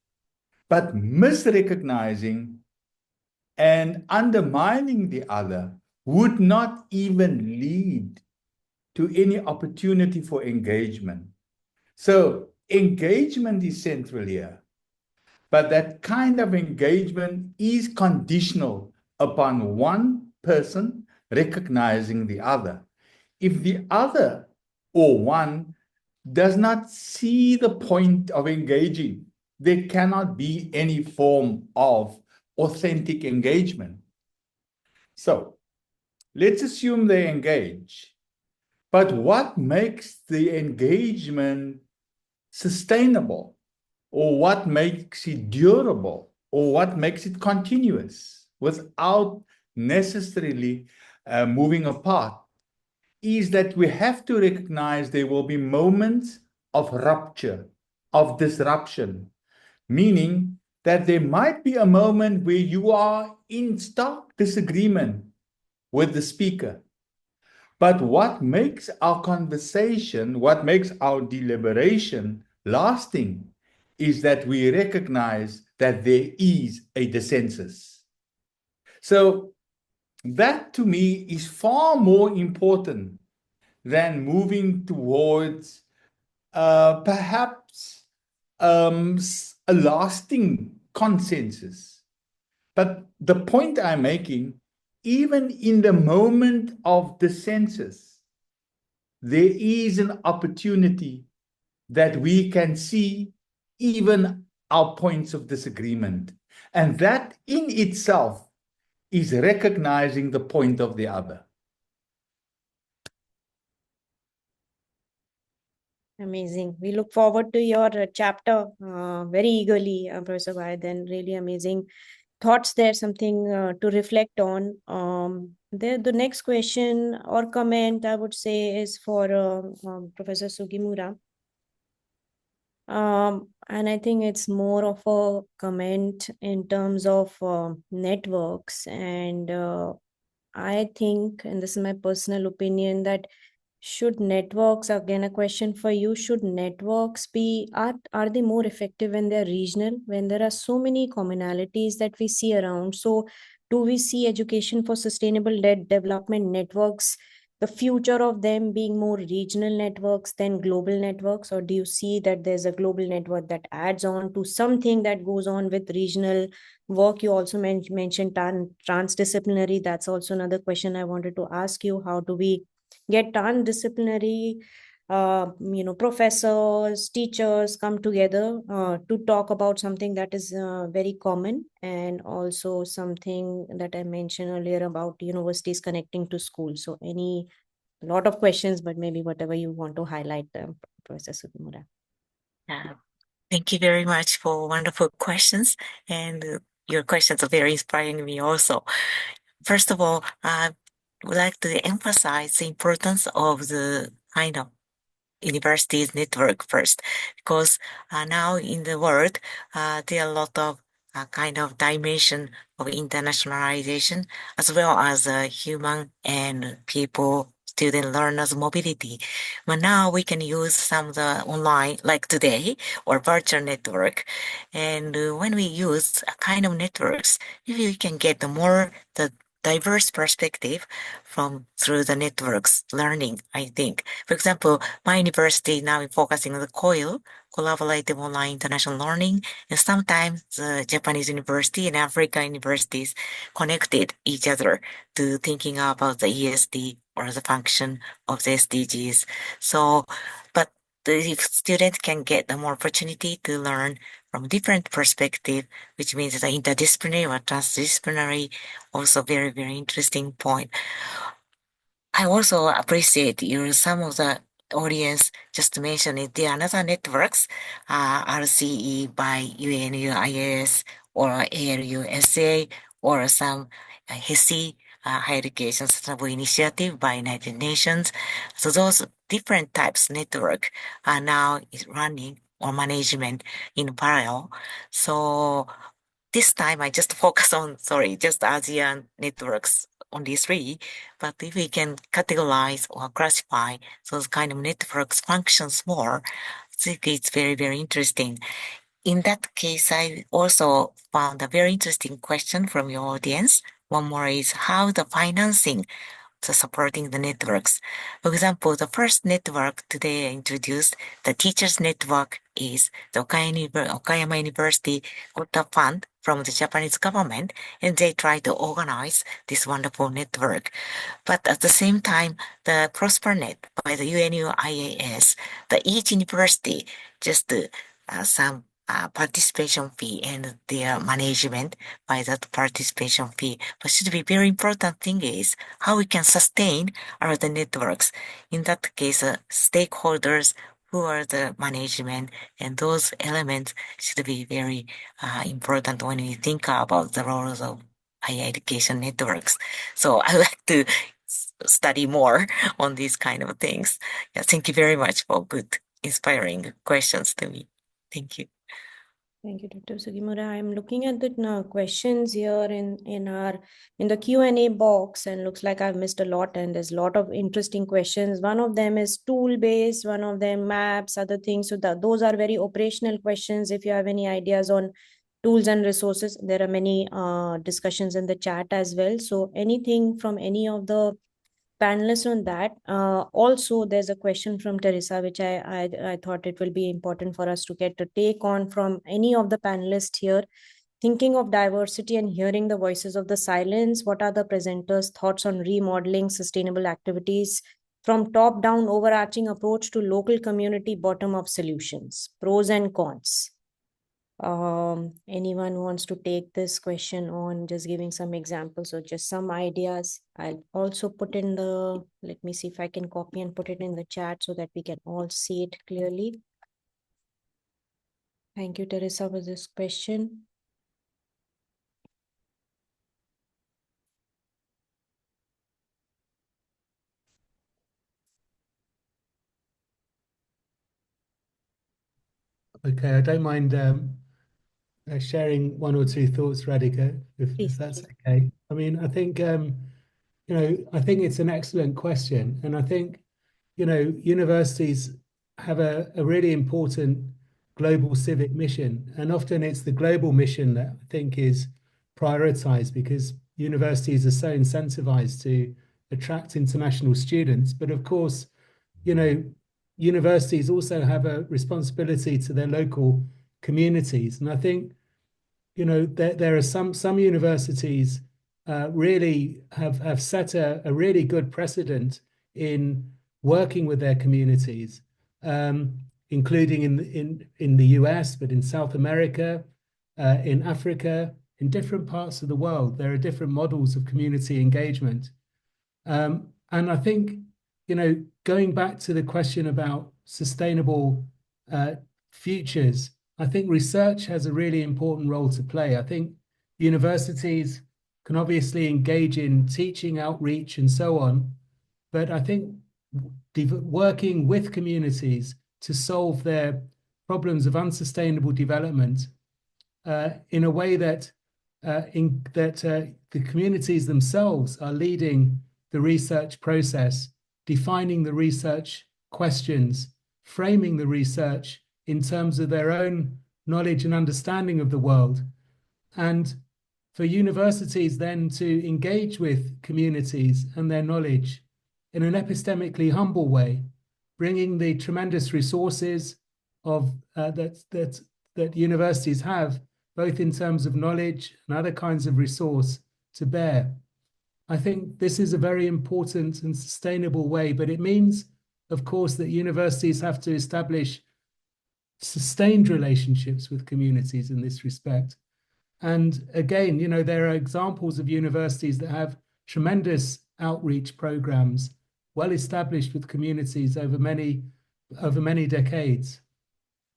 But misrecognizing and undermining the other would not even lead to any opportunity for engagement. So engagement is central here, but that kind of engagement is conditional upon one person recognizing the other. If the other or one does not see the point of engaging, there cannot be any form of authentic engagement. So let's assume they engage. But what makes the engagement sustainable, or what makes it durable, or what makes it continuous without necessarily moving apart, is that we have to recognize there will be moments of rupture, of disruption, meaning that there might be a moment where you are in stark disagreement with the speaker. But what makes our conversation, what makes our deliberation lasting, is that we recognize that there is a dissensus. So that to me is far more important than moving towards perhaps a lasting consensus. But the point I'm making, even in the moment of dissensus, there is an opportunity that we can see even our points of disagreement. And that in itself is recognizing the point of the other. Amazing. We look forward to your chapter very eagerly, Professor Vaid, and really amazing thoughts there, something to reflect on. The next question or comment I would say is for Professor Sugimura. And I think it's more of a comment in terms of networks. And I think, and this is my personal opinion, that should networks, again, a question for you, should networks are they more effective when they're regional, when there are so many commonalities that we see around? So do we see education for sustainable development networks, the future of them being more regional networks than global networks? Or do you see that there's a global network that adds on to something that goes on with regional work? You also mentioned transdisciplinary. That's also another question I wanted to ask you. How do we get transdisciplinary, professors, teachers come together to talk about something that is very common, and also something that I mentioned earlier about universities connecting to schools? So a lot of questions, but maybe whatever you want to highlight, Professor Sugimura. Thank you very much for wonderful questions, and your questions are very inspiring me also. First of all, I would like to emphasize the importance of the kind of universities network first, because now in the world, there are a lot of kind of dimension of internationalization, as well as human and people student learners mobility. But now we can use some of the online, like today, or virtual network. And when we use a kind of networks, maybe we can get the diverse perspective through the networks learning, I think. For example, my university now is focusing on the COIL, Collaborative Online International Learning, and sometimes the Japanese university and African universities connected each other to thinking about the ESD or the function of the SDGs. So, but if students can get the more opportunity to learn from different perspective, which means the interdisciplinary or transdisciplinary, also very, very interesting point. I also appreciate some of the audience just mentioned it. There are another networks, RCE by UNU IAS or ALUSA or some HESI, Higher Education Sustainable Initiative by United Nations. So those different types network are now running or management in parallel. So this time I just focus on, just ASEAN networks, only 3, but if we can categorize or classify those kind of networks functions more, I think it's very, very interesting. In that case, I also found a very interesting question from your audience. One more is how the financing to supporting the networks. For example, the first network today I introduced, the teachers network, is the Okayama University got a fund from the Japanese government, and they try to organize this wonderful network. But at the same time, the ProsperNet by the UNU IAS, each university just some participation fee and their management by that participation fee. But should be very important thing is how we can sustain the networks. In that case, stakeholders who are the management, and those elements should be very important when we think about the roles of higher education networks. So I like to study more on these kind of things. Yeah, thank you very much for good, inspiring questions to me. Thank you. Thank you, Dr. Sugimura. I'm looking at the questions here in the Q&A box, and looks like I've missed a lot, and there's a lot of interesting questions. One of them is tool-based, one of them maps, other things. So those are very operational questions. If you have any ideas on tools and resources, there are many discussions in the chat as well. So anything from any of the panelists on that. Also, there's a question from Teresa, which I thought it will be important for us to get a take on from any of the panelists here. Thinking of diversity and hearing the voices of the silence, what are the presenters' thoughts on remodeling sustainable activities from top-down overarching approach to local community bottom-up solutions, pros and cons? Anyone wants to take this question on, just giving some examples or just some ideas? I'll also put in let me see if I can copy and put it in the chat so that we can all see it clearly. Thank you, Teresa, for this question. Okay, I don't mind sharing one or two thoughts, Radhika, if that's okay. I mean, I think, I think it's an excellent question. And I think, universities have a really important global civic mission. And often it's the global mission that I think is prioritized because universities are so incentivized to attract international students. But of course, universities also have a responsibility to their local communities. And I think, there are some universities really have set a really good precedent in working with their communities, including in the US, but in South America, in Africa, in different parts of the world. There are different models of community engagement. And I think, going back to the question about sustainable futures, I think research has a really important role to play. I think universities can obviously engage in teaching, outreach, and so on. But I think working with communities to solve their problems of unsustainable development in a way that the communities themselves are leading the research process defining the research questions, framing the research in terms of their own knowledge and understanding of the world, and for universities then to engage with communities and their knowledge in an epistemically humble way, bringing the tremendous resources of that universities have, both in terms of knowledge and other kinds of resource, to bear. I think this is a very important and sustainable way, but it means, of course, that universities have to establish sustained relationships with communities in this respect. And again, you know, there are examples of universities that have tremendous outreach programs, well established with communities over many decades.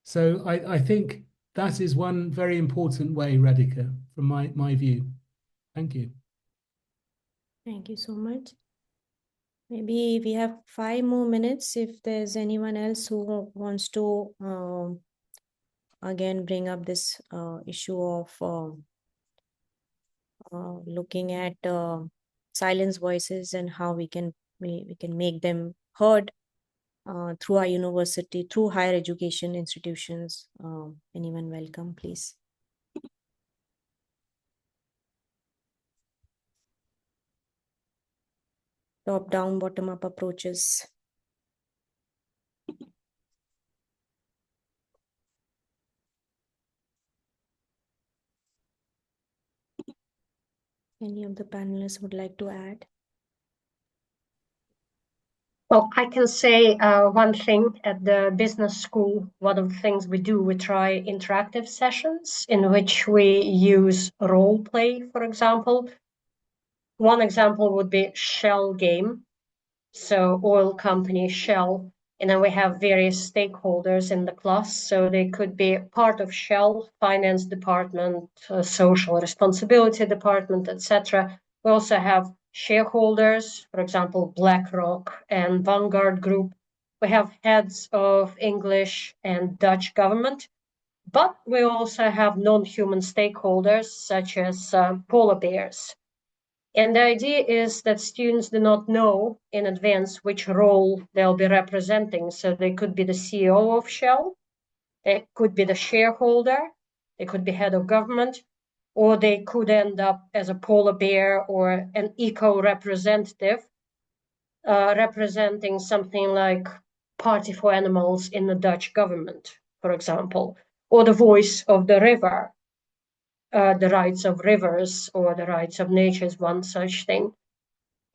So I think that is one very important way, Radhika, from my view. Thank you. Thank you so much. Maybe we have 5 more minutes if there's anyone else who wants to again bring up this issue of looking at silence voices and how we can make them heard through our university, through higher education institutions. Anyone welcome, please. Top-down, bottom-up approaches. Any of the panelists would like to add? Well, I can say one thing. At the business school, one of the things we do, we try interactive sessions in which we use role play, for example. One example would be Shell game. So oil company Shell, and then we have various stakeholders in the class. So they could be part of Shell, finance department, social responsibility department, etc. We also have shareholders, for example, BlackRock and Vanguard Group. We have heads of English and Dutch government, but we also have non-human stakeholders such as polar bears. And the idea is that students do not know in advance which role they'll be representing. So they could be the CEO of Shell, they could be the shareholder, they could be head of government, or they could end up as a polar bear or an eco-representative, representing something like Party for Animals in the Dutch government, for example, or the voice of the river. The rights of rivers or the rights of nature is one such thing.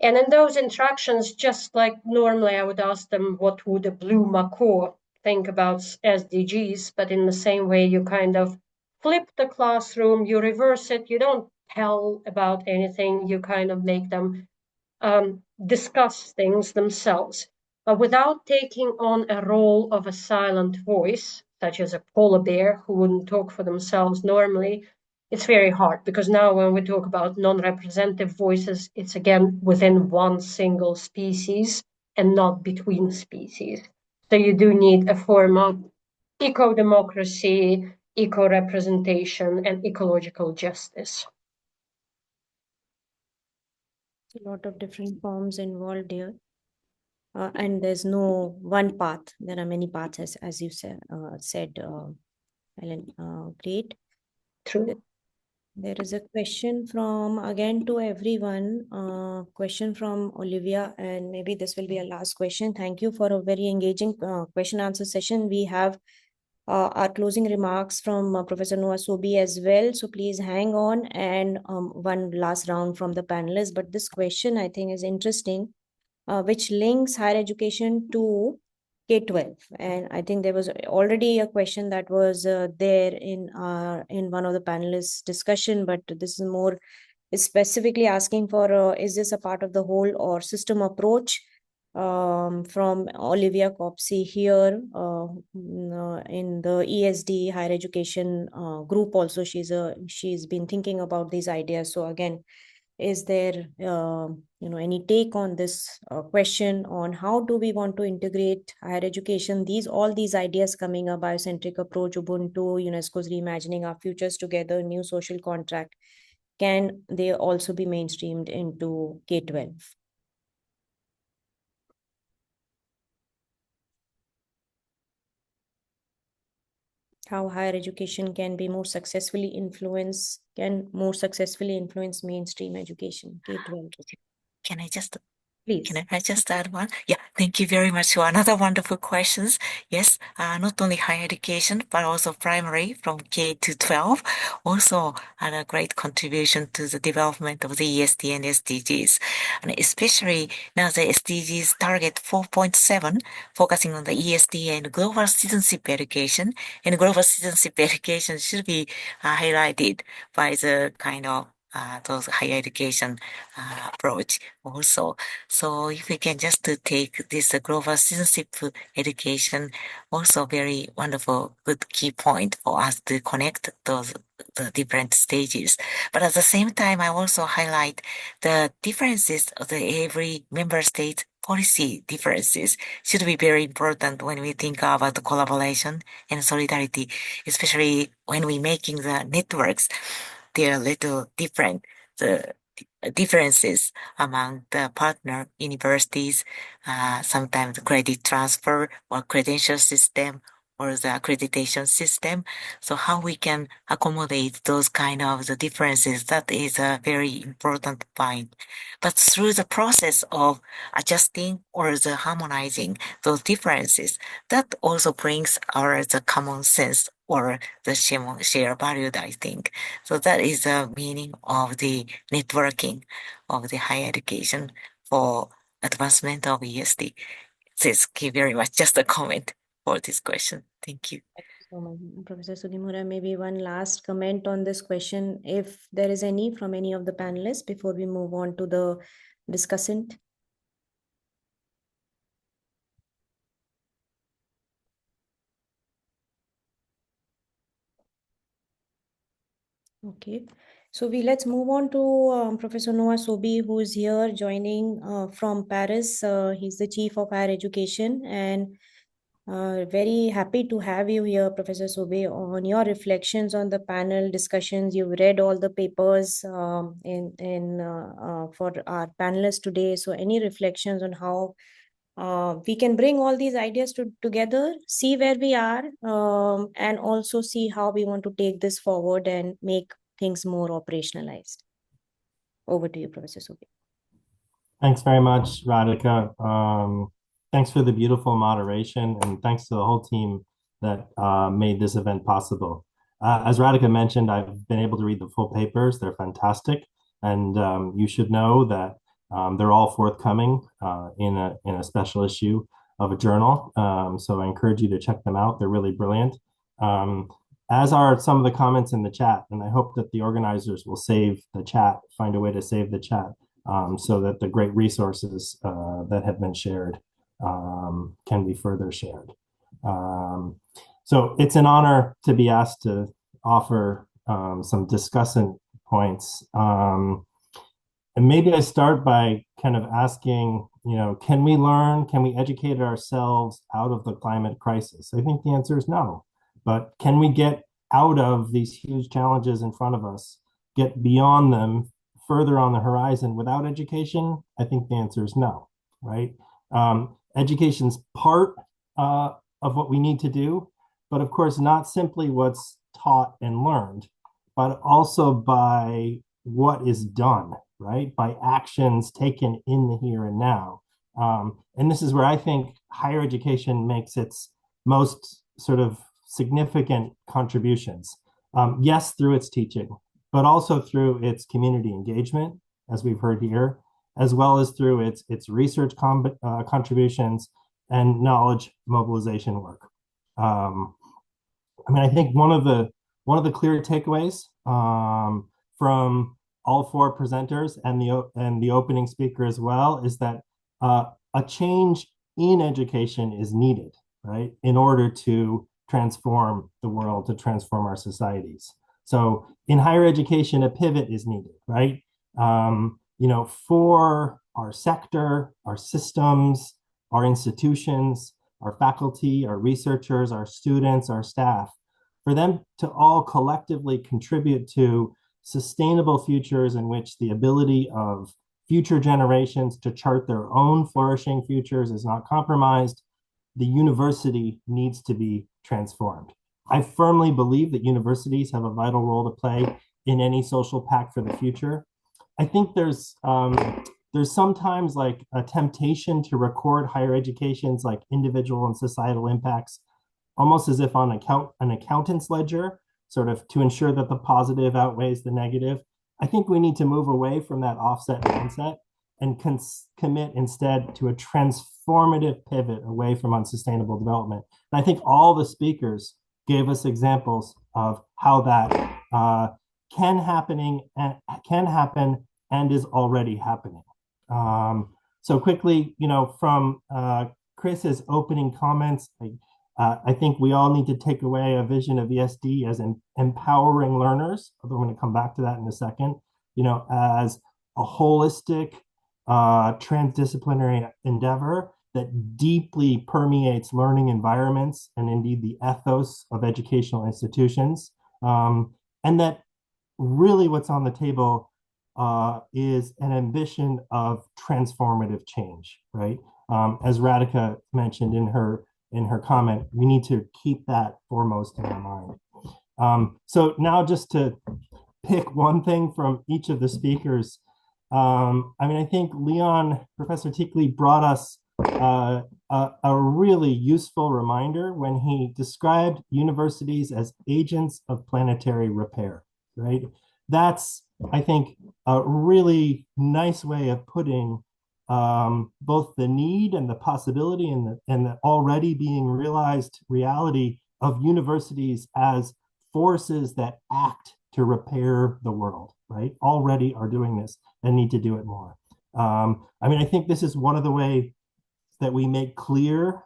And in those interactions, just like normally I would ask them, what would a blue macaw think about SDGs? But in the same way, you kind of flip the classroom, you reverse it, you don't tell about anything, you kind of make them discuss things themselves. But without taking on a role of a silent voice, such as a polar bear who wouldn't talk for themselves normally, it's very hard, because now when we talk about non-representative voices, it's again within one single species and not between species. So you do need a form of eco-democracy, eco-representation, and ecological justice. A lot of different forms involved here. And there's no one path. There are many paths, as you said, Helen. Great. True. There is a question from, again, to everyone, question from Olivia, and maybe this will be a last question. Thank you for a very engaging question answer session. We have our closing remarks from Professor Noah Sobi as well. So please hang on, and one last round from the panelists. But this question I think is interesting, which links higher education to K-12, and I think there was already a question that was there in one of the panelists' discussion, but this is more specifically asking for is this a part of the whole or system approach? From Olivia Copsey here in the ESD higher education group. Also, she's been thinking about these ideas. So again, is there any take on this question on how do we want to integrate higher education? All these ideas coming, a biocentric approach, Ubuntu, UNESCO's reimagining our futures together, new social contract, can they also be mainstreamed into K-12? how higher education can more successfully influence mainstream education, K-12. Can I just Please. Can I just add one? Yeah, thank you very much for another wonderful questions. Yes, not only higher education, but also primary from K to 12 also had a great contribution to the development of the ESD and SDGs. And especially now the SDGs target 4.7, focusing on the ESD and global citizenship education. And global citizenship education should be highlighted by the kind of those higher education approach also. So if we can just to take this global citizenship education, also very wonderful, good key point for us to connect the different stages. But at the same time, I also highlight the differences of the every member state policy differences should be very important when we think about the collaboration and solidarity, especially when we making the networks. They are a little different. The differences among the partner universities, sometimes credit transfer or credential system or the accreditation system. So how we can accommodate those kind of the differences, that is a very important point. But through the process of adjusting or the harmonizing those differences, that also brings our the common sense or the share value, I think. So that is the meaning of the networking of the higher education for advancement of ESD. Thank you very much. Just a comment for this question. Thank you. Thank you so much, Professor Sugimura. Maybe one last comment on this question, if there is any from any of the panelists before we move on to the discussant. Okay, so let's move on to Professor Noah Sobi, who is here joining from Paris. He's the Chief of Higher Education, and very happy to have you here, Professor Sobi, on your reflections on the panel discussions. You've read all the papers for our panelists today. So any reflections on how we can bring all these ideas together, see where we are, and also see how we want to take this forward and make things more operationalized. Over to you, Professor Sobi. Thanks very much, Radhika. Thanks for the beautiful moderation, and thanks to the whole team that made this event possible. As Radhika mentioned, I've been able to read the full papers. They're fantastic, and you should know that they're all forthcoming in a special issue of a journal. So I encourage you to check them out. They're really brilliant. As are some of the comments in the chat, and I hope that the organizers will save the chat, find a way to save the chat so that the great resources that have been shared can be further shared. So it's an honor to be asked to offer some discussant points. And maybe I start by kind of asking, can we learn, can we educate ourselves out of the climate crisis? I think the answer is no. But can we get out of these huge challenges in front of us, get beyond them, further on the horizon without education? I think the answer is no, right? Education's part of what we need to do, but of course, not simply what's taught and learned, but also by what is done, right? By actions taken in the here and now. And this is where I think higher education makes its most sort of significant contributions. Yes, through its teaching, but also through its community engagement, as we've heard here, as well as through its research contributions and knowledge mobilization work. I think one of the clear takeaways from all four presenters and the opening speaker as well is that a change in education is needed, right, in order to transform the world, to transform our societies. So in higher education, a pivot is needed, right? For our sector, our systems, our institutions, our faculty, our researchers, our students, our staff, for them to all collectively contribute to sustainable futures in which the ability of future generations to chart their own flourishing futures is not compromised, the university needs to be transformed. I firmly believe that universities have a vital role to play in any social pact for the future. I think there's sometimes like a temptation to record higher education's like individual and societal impacts, almost as if on an accountant's ledger, sort of to ensure that the positive outweighs the negative. I think we need to move away from that offset mindset and commit instead to a transformative pivot away from unsustainable development. And I think all the speakers gave us examples of how that can happen and is already happening. So quickly, from Chris's opening comments, I think we all need to take away a vision of ESD as empowering learners, although I'm going to come back to that in a second, as a holistic, transdisciplinary endeavor that deeply permeates learning environments and indeed the ethos of educational institutions. And that really what's on the table is an ambition of transformative change, right? As Radhika mentioned in her comment, we need to keep that foremost in our mind. So now just to pick one thing from each of the speakers, I think Leon, Professor Tikli brought us a really useful reminder when he described universities as agents of planetary repair, right? That's, I think, a really nice way of putting both the need and the possibility and the already being realized reality of universities as forces that act to repair the world, right? Already are doing this and need to do it more. I think this is one of the ways that we make clear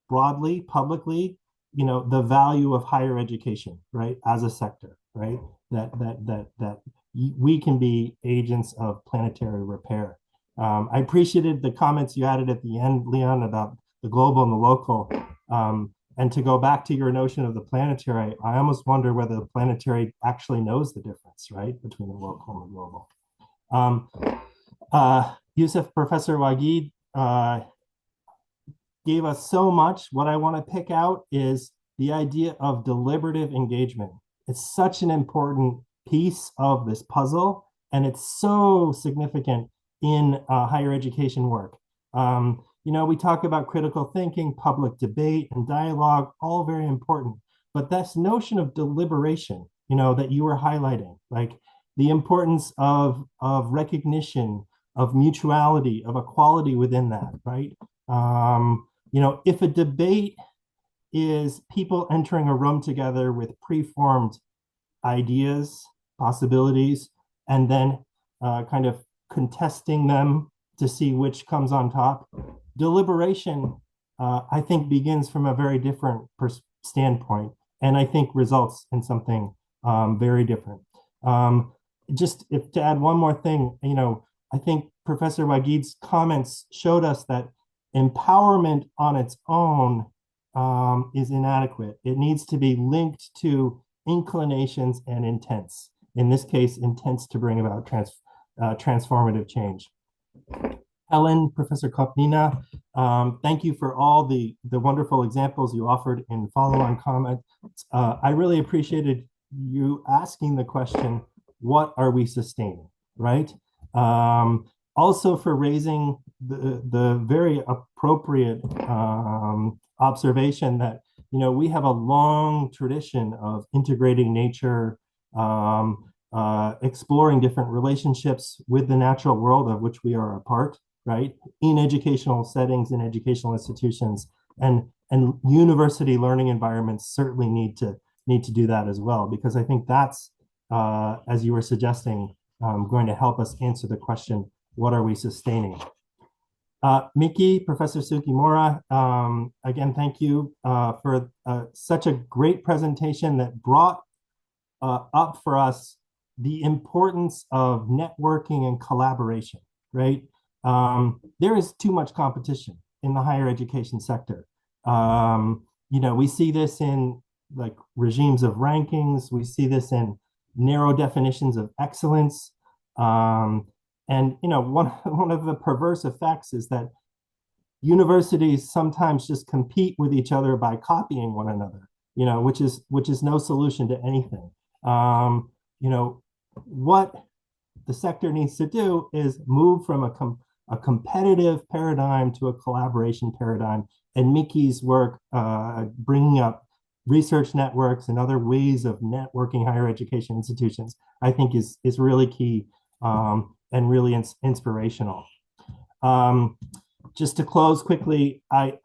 broadly, publicly, the value of higher education, right? As a sector, right? That we can be agents of planetary repair. I appreciated the comments you added at the end, Leon, about the global and the local. And to go back to your notion of the planetary, I almost wonder whether the planetary actually knows the difference, right, between the local and the global. Yusuf, Professor Wagid gave us so much. What I want to pick out is the idea of deliberative engagement. It's such an important piece of this puzzle, and it's so significant in higher education work. We talk about critical thinking, public debate, and dialogue, all very important. But this notion of deliberation, that you were highlighting, like the importance of recognition, of mutuality, of equality within that, right? If a debate is people entering a room together with preformed ideas, possibilities, and then kind of contesting them to see which comes on top. Deliberation, I think, begins from a very different standpoint, and I think results in something very different. Just to add one more thing, I think Professor Wagid's comments showed us that empowerment on its own is inadequate. It needs to be linked to inclinations and intents. In this case, intents to bring about transformative change. Helen, Professor Kopnina, thank you for all the wonderful examples you offered in follow-on comments. I really appreciated you asking the question, what are we sustaining, right? Also for raising the very appropriate observation that, we have a long tradition of integrating nature, exploring different relationships with the natural world of which we are a part, right? In educational settings, in educational institutions, and university learning environments certainly need to do that as well, because I think that's, as you were suggesting, going to help us answer the question, what are we sustaining? Miki, Professor Sukimura, again, thank you for such a great presentation that brought up for us the importance of networking and collaboration, right? There is too much competition in the higher education sector. We see this in like regimes of rankings. We see this in narrow definitions of excellence. And one of the perverse effects is that universities sometimes just compete with each other by copying one another, which is no solution to anything. What the sector needs to do is move from a competitive paradigm to a collaboration paradigm. And Mickey's work bringing up research networks and other ways of networking higher education institutions, I think is really key and really inspirational. Just to close quickly, I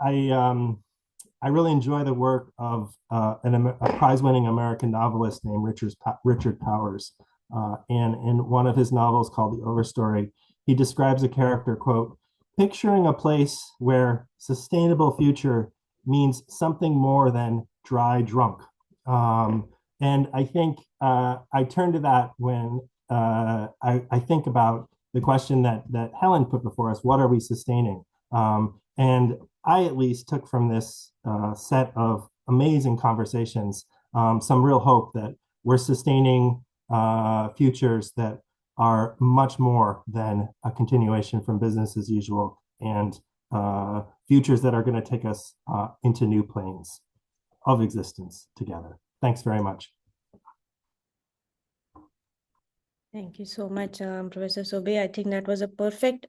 really enjoy the work of a prize-winning American novelist named Richard Powers. And in one of his novels called The Overstory, he describes a character, quote, picturing a place where sustainable future means something more than dry drunk. And I think I turn to that when I think about the question that Helen put before us, what are we sustaining? And I at least took from this set of amazing conversations some real hope that we're sustaining futures that are much more than a continuation from business as usual, and futures that are going to take us into new planes of existence together. Thanks very much. Thank you so much, Professor Sobe. I think that was a perfect,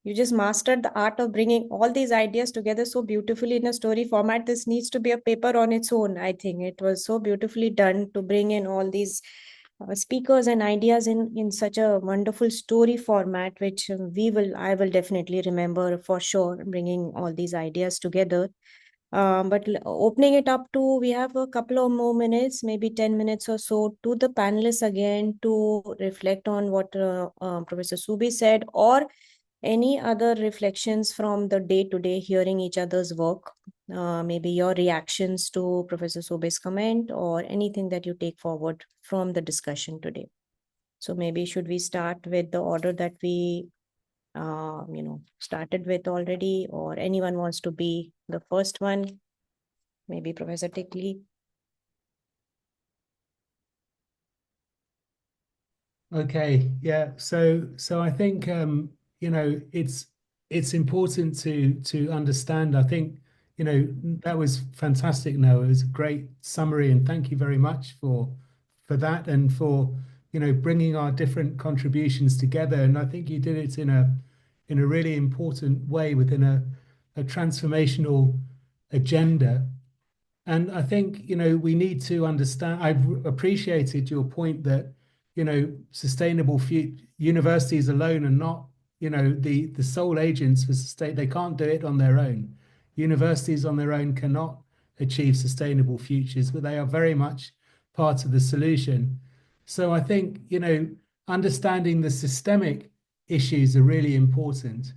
you just mastered the art of bringing all these ideas together so beautifully in a story format. This needs to be a paper on its own. I think it was so beautifully done to bring in all these speakers and ideas in such a wonderful story format, which I will definitely remember for sure, bringing all these ideas together. But opening it up to, we have a couple of more minutes, maybe 10 minutes or so, to the panelists again to reflect on what Professor Subi said, or any other reflections from the day-to-day hearing each other's work, maybe your reactions to Professor Sobe's comment or anything that you take forward from the discussion today. So maybe should we start with the order that we started with already, or anyone wants to be the first one? Maybe Professor Tickley. Okay, yeah. So I think it's important to understand. I think that was fantastic, Noah. It was a great summary, and thank you very much for that and for bringing our different contributions together. And I think you did it in a really important way within a transformational agenda. And I think we need to understand. I've appreciated your point that sustainable universities alone are not the sole agents for sustain. They can't do it on their own. Universities on their own cannot achieve sustainable futures, but they are very much part of the solution. So I think understanding the systemic issues are really important.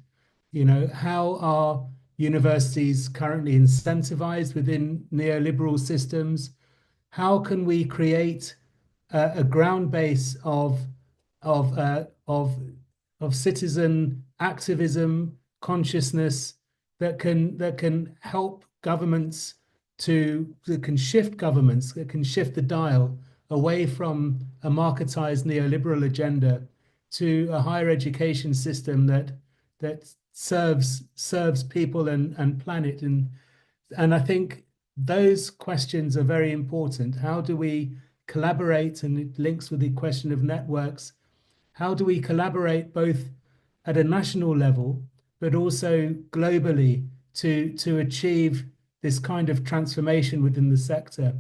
How are universities currently incentivized within neoliberal systems? How can we create a ground base of citizen activism, consciousness that can help governments that can shift governments, that can shift the dial away from a marketized neoliberal agenda to a higher education system that serves people and planet. And I think those questions are very important. How do we collaborate? And it links with the question of networks. How do we collaborate both at a national level, but also globally to achieve this kind of transformation within the sector?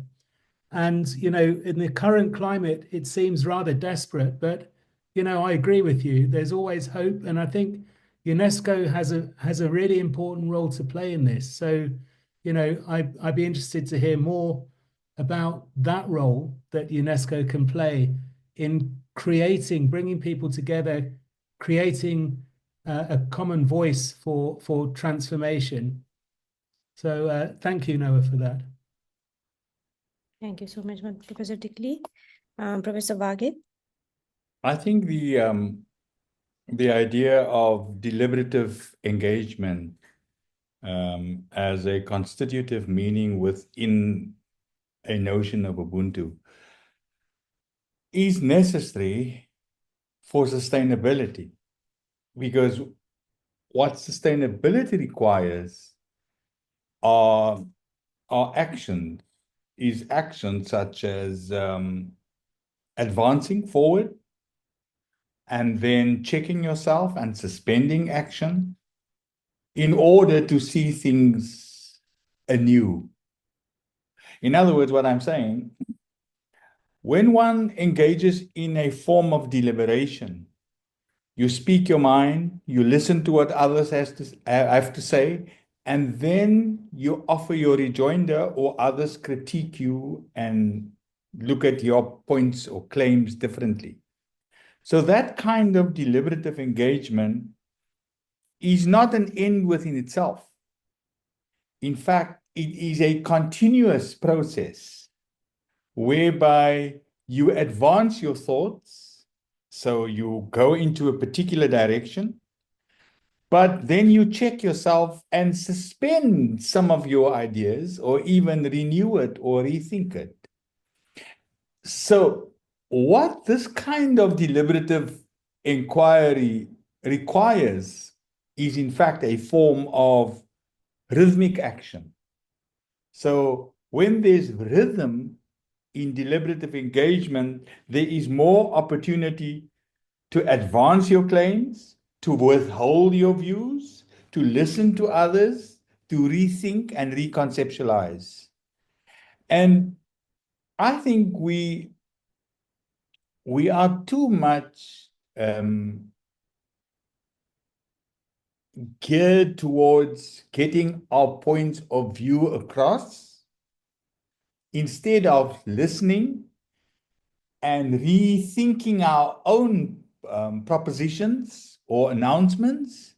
And, in the current climate, it seems rather desperate, but, I agree with you. There's always hope. And I think UNESCO has a really important role to play in this. So, I'd be interested to hear more about that role that UNESCO can play in bringing people together, creating a common voice for transformation. So thank you, Noah, for that. Thank you so much, Professor Tickley. Professor Wage? I think the idea of deliberative engagement as a constitutive meaning within a notion of Ubuntu is necessary for sustainability, because what sustainability requires are actions, is action such as advancing forward and then checking yourself and suspending action in order to see things anew. In other words, what I'm saying, when one engages in a form of deliberation, you speak your mind, you listen to what others have to say, and then you offer your rejoinder or others critique you and look at your points or claims differently. So that kind of deliberative engagement is not an end within itself. In fact, it is a continuous process whereby you advance your thoughts, so you go into a particular direction, but then you check yourself and suspend some of your ideas or even renew it or rethink it. So what this kind of deliberative inquiry requires is in fact a form of rhythmic action. So when there's rhythm in deliberative engagement, there is more opportunity to advance your claims, to withhold your views, to listen to others, to rethink and reconceptualize. And I think we are too much geared towards getting our points of view across instead of listening and rethinking our own propositions or announcements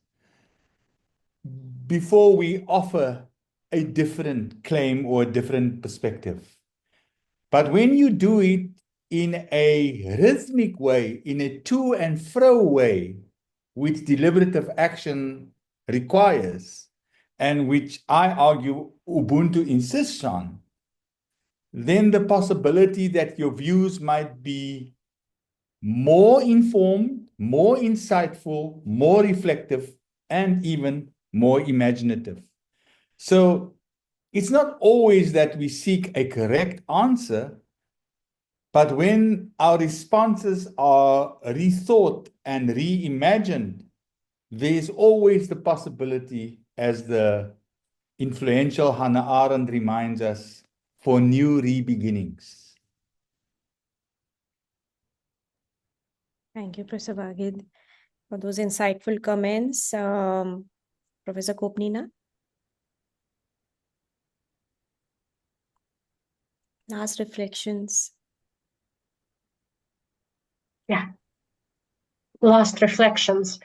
before we offer a different claim or a different perspective. But when you do it in a rhythmic way, in a to and fro way, which deliberative action requires, and which I argue Ubuntu insists on, then the possibility that your views might be more informed, more insightful, more reflective, and even more imaginative. So it's not always that we seek a correct answer, but when our responses are rethought and reimagined, there's always the possibility, as the influential Hannah Arendt reminds us, for new re-beginnings. Thank you, Professor Wagid, for those insightful comments. Professor Kopnina? Last reflections. Yeah. Last reflections.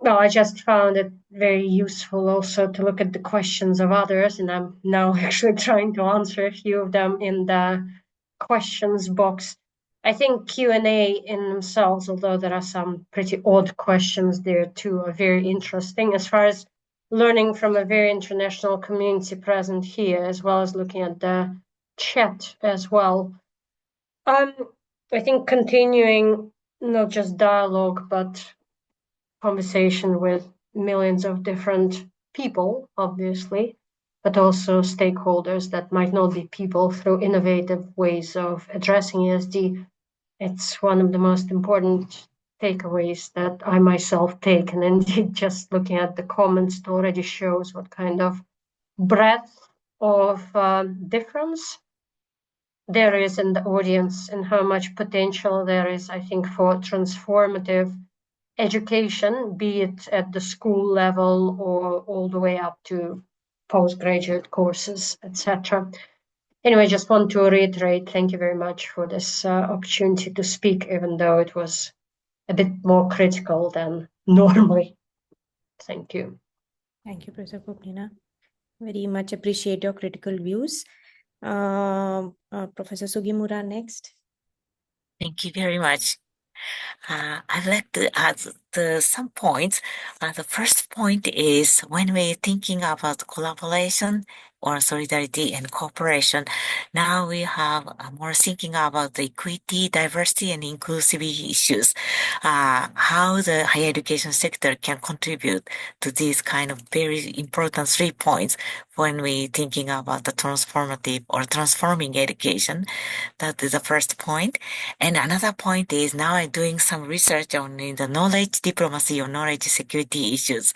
Well, I just found it very useful also to look at the questions of others, and I'm now actually trying to answer a few of them in the questions box. I think Q&A in themselves, although there are some pretty odd questions there too, are very interesting as far as learning from a very international community present here, as well as looking at the chat as well. I think continuing not just dialogue, but conversation with millions of different people, obviously, but also stakeholders that might not be people, through innovative ways of addressing ESD. It's one of the most important takeaways that I myself take. And indeed, just looking at the comments, it already shows what kind of breadth of difference there is in the audience and how much potential there is, I think, for transformative education, be it at the school level or all the way up to postgraduate courses, etc. Anyway, just want to reiterate, thank you very much for this opportunity to speak, even though it was a bit more critical than normally. Thank you. Thank you, Professor Kopnina. Very much appreciate your critical views. Professor Sugimura next. Thank you very much. I'd like to add some points. The first point is when we're thinking about collaboration or solidarity and cooperation. Now we have more thinking about the equity, diversity, and inclusive issues, how the higher education sector can contribute to these kind of very important 3 points when we thinking about the transformative or transforming education. That is the first point. And another point is now I'm doing some research on the knowledge diplomacy or knowledge security issues.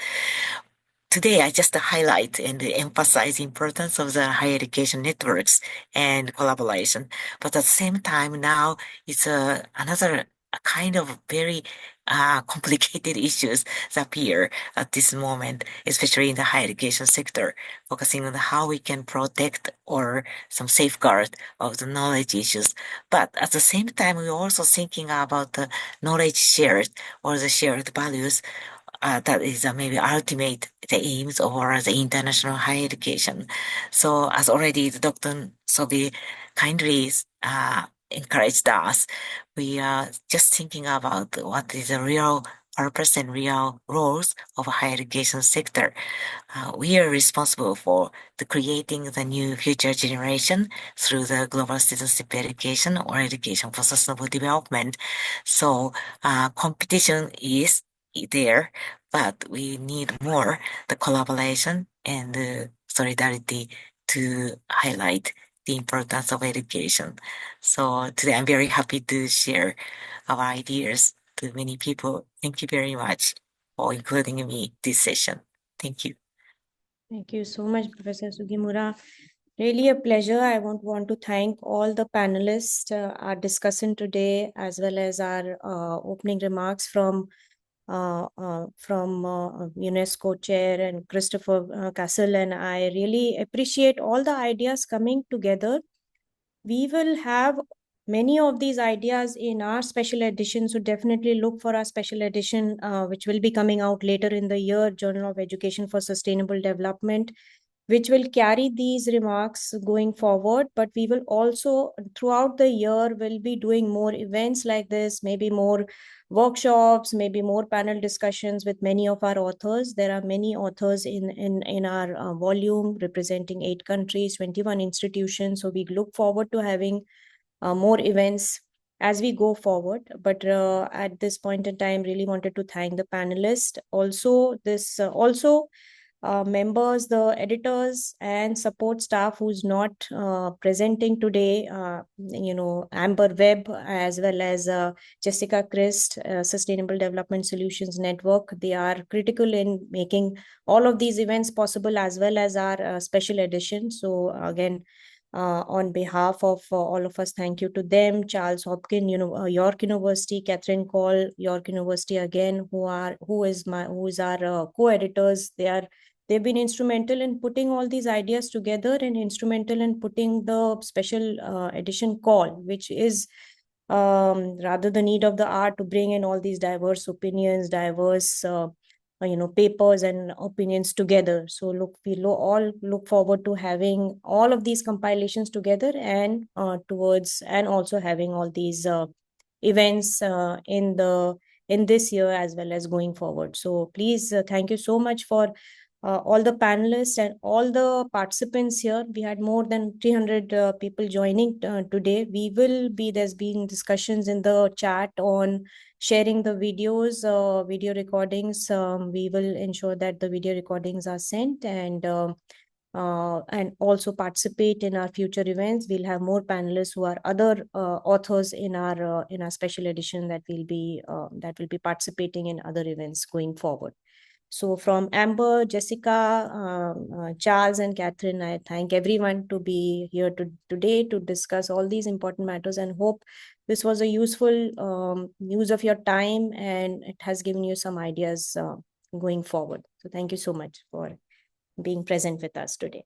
Today, I just highlight and emphasize the importance of the higher education networks and collaboration. But at the same time, now it's another kind of very complicated issues that appear at this moment, especially in the higher education sector, focusing on how we can protect or some safeguard of the knowledge issues. But at the same time, we're also thinking about the knowledge shared or the shared values. That is maybe ultimate the aims of the international higher education. So as already the Dr. Sobi kindly encouraged us, we are just thinking about what is the real purpose and real roles of a higher education sector. We are responsible for the creating the new future generation through the global citizenship education or education for sustainable development. So competition is there, but we need more the collaboration and the solidarity to highlight the importance of education. So today I'm very happy to share our ideas to many people. Thank you very much for including me this session. Thank you. Thank you so much, Professor Sugimura. Really a pleasure. I want to thank all the panelists, our discussant today, as well as our opening remarks from UNESCO chair and Christopher Castle. And I really appreciate all the ideas coming together. We will have many of these ideas in our special edition, so definitely look for our special edition, which will be coming out later in the year, Journal of Education for Sustainable Development, which will carry these remarks going forward. But we will also, throughout the year, will be doing more events like this, maybe more workshops, maybe more panel discussions with many of our authors. There are many authors in our volume representing 8 countries, 21 institutions. So we look forward to having more events as we go forward. But at this point in time, really wanted to thank the panelists. Also, members, the editors and support staff who's not presenting today, Amber Webb, as well as Jessica Christ, Sustainable Development Solutions Network. They are critical in making all of these events possible, as well as our special edition. So again, on behalf of all of us, thank you to them. Charles Hopkins, York University, Catherine Cole, York University again, who is our co-editors. They've been instrumental in putting all these ideas together and instrumental in putting the special edition call, which is rather the need of the hour to bring in all these diverse opinions, diverse papers and opinions together. So we all look forward to having all of these compilations together and also having all these events in this year as well as going forward. So please, thank you so much for all the panelists and all the participants here. We had more than 300 people joining today. There's been discussions in the chat on sharing the videos, video recordings. We will ensure that the video recordings are sent and also participate in our future events. We'll have more panelists who are other authors in our special edition that will be participating in other events going forward. So from Amber, Jessica, Charles, and Catherine, I thank everyone to be here today to discuss all these important matters, and hope this was a useful use of your time and it has given you some ideas going forward. So thank you so much for being present with us today.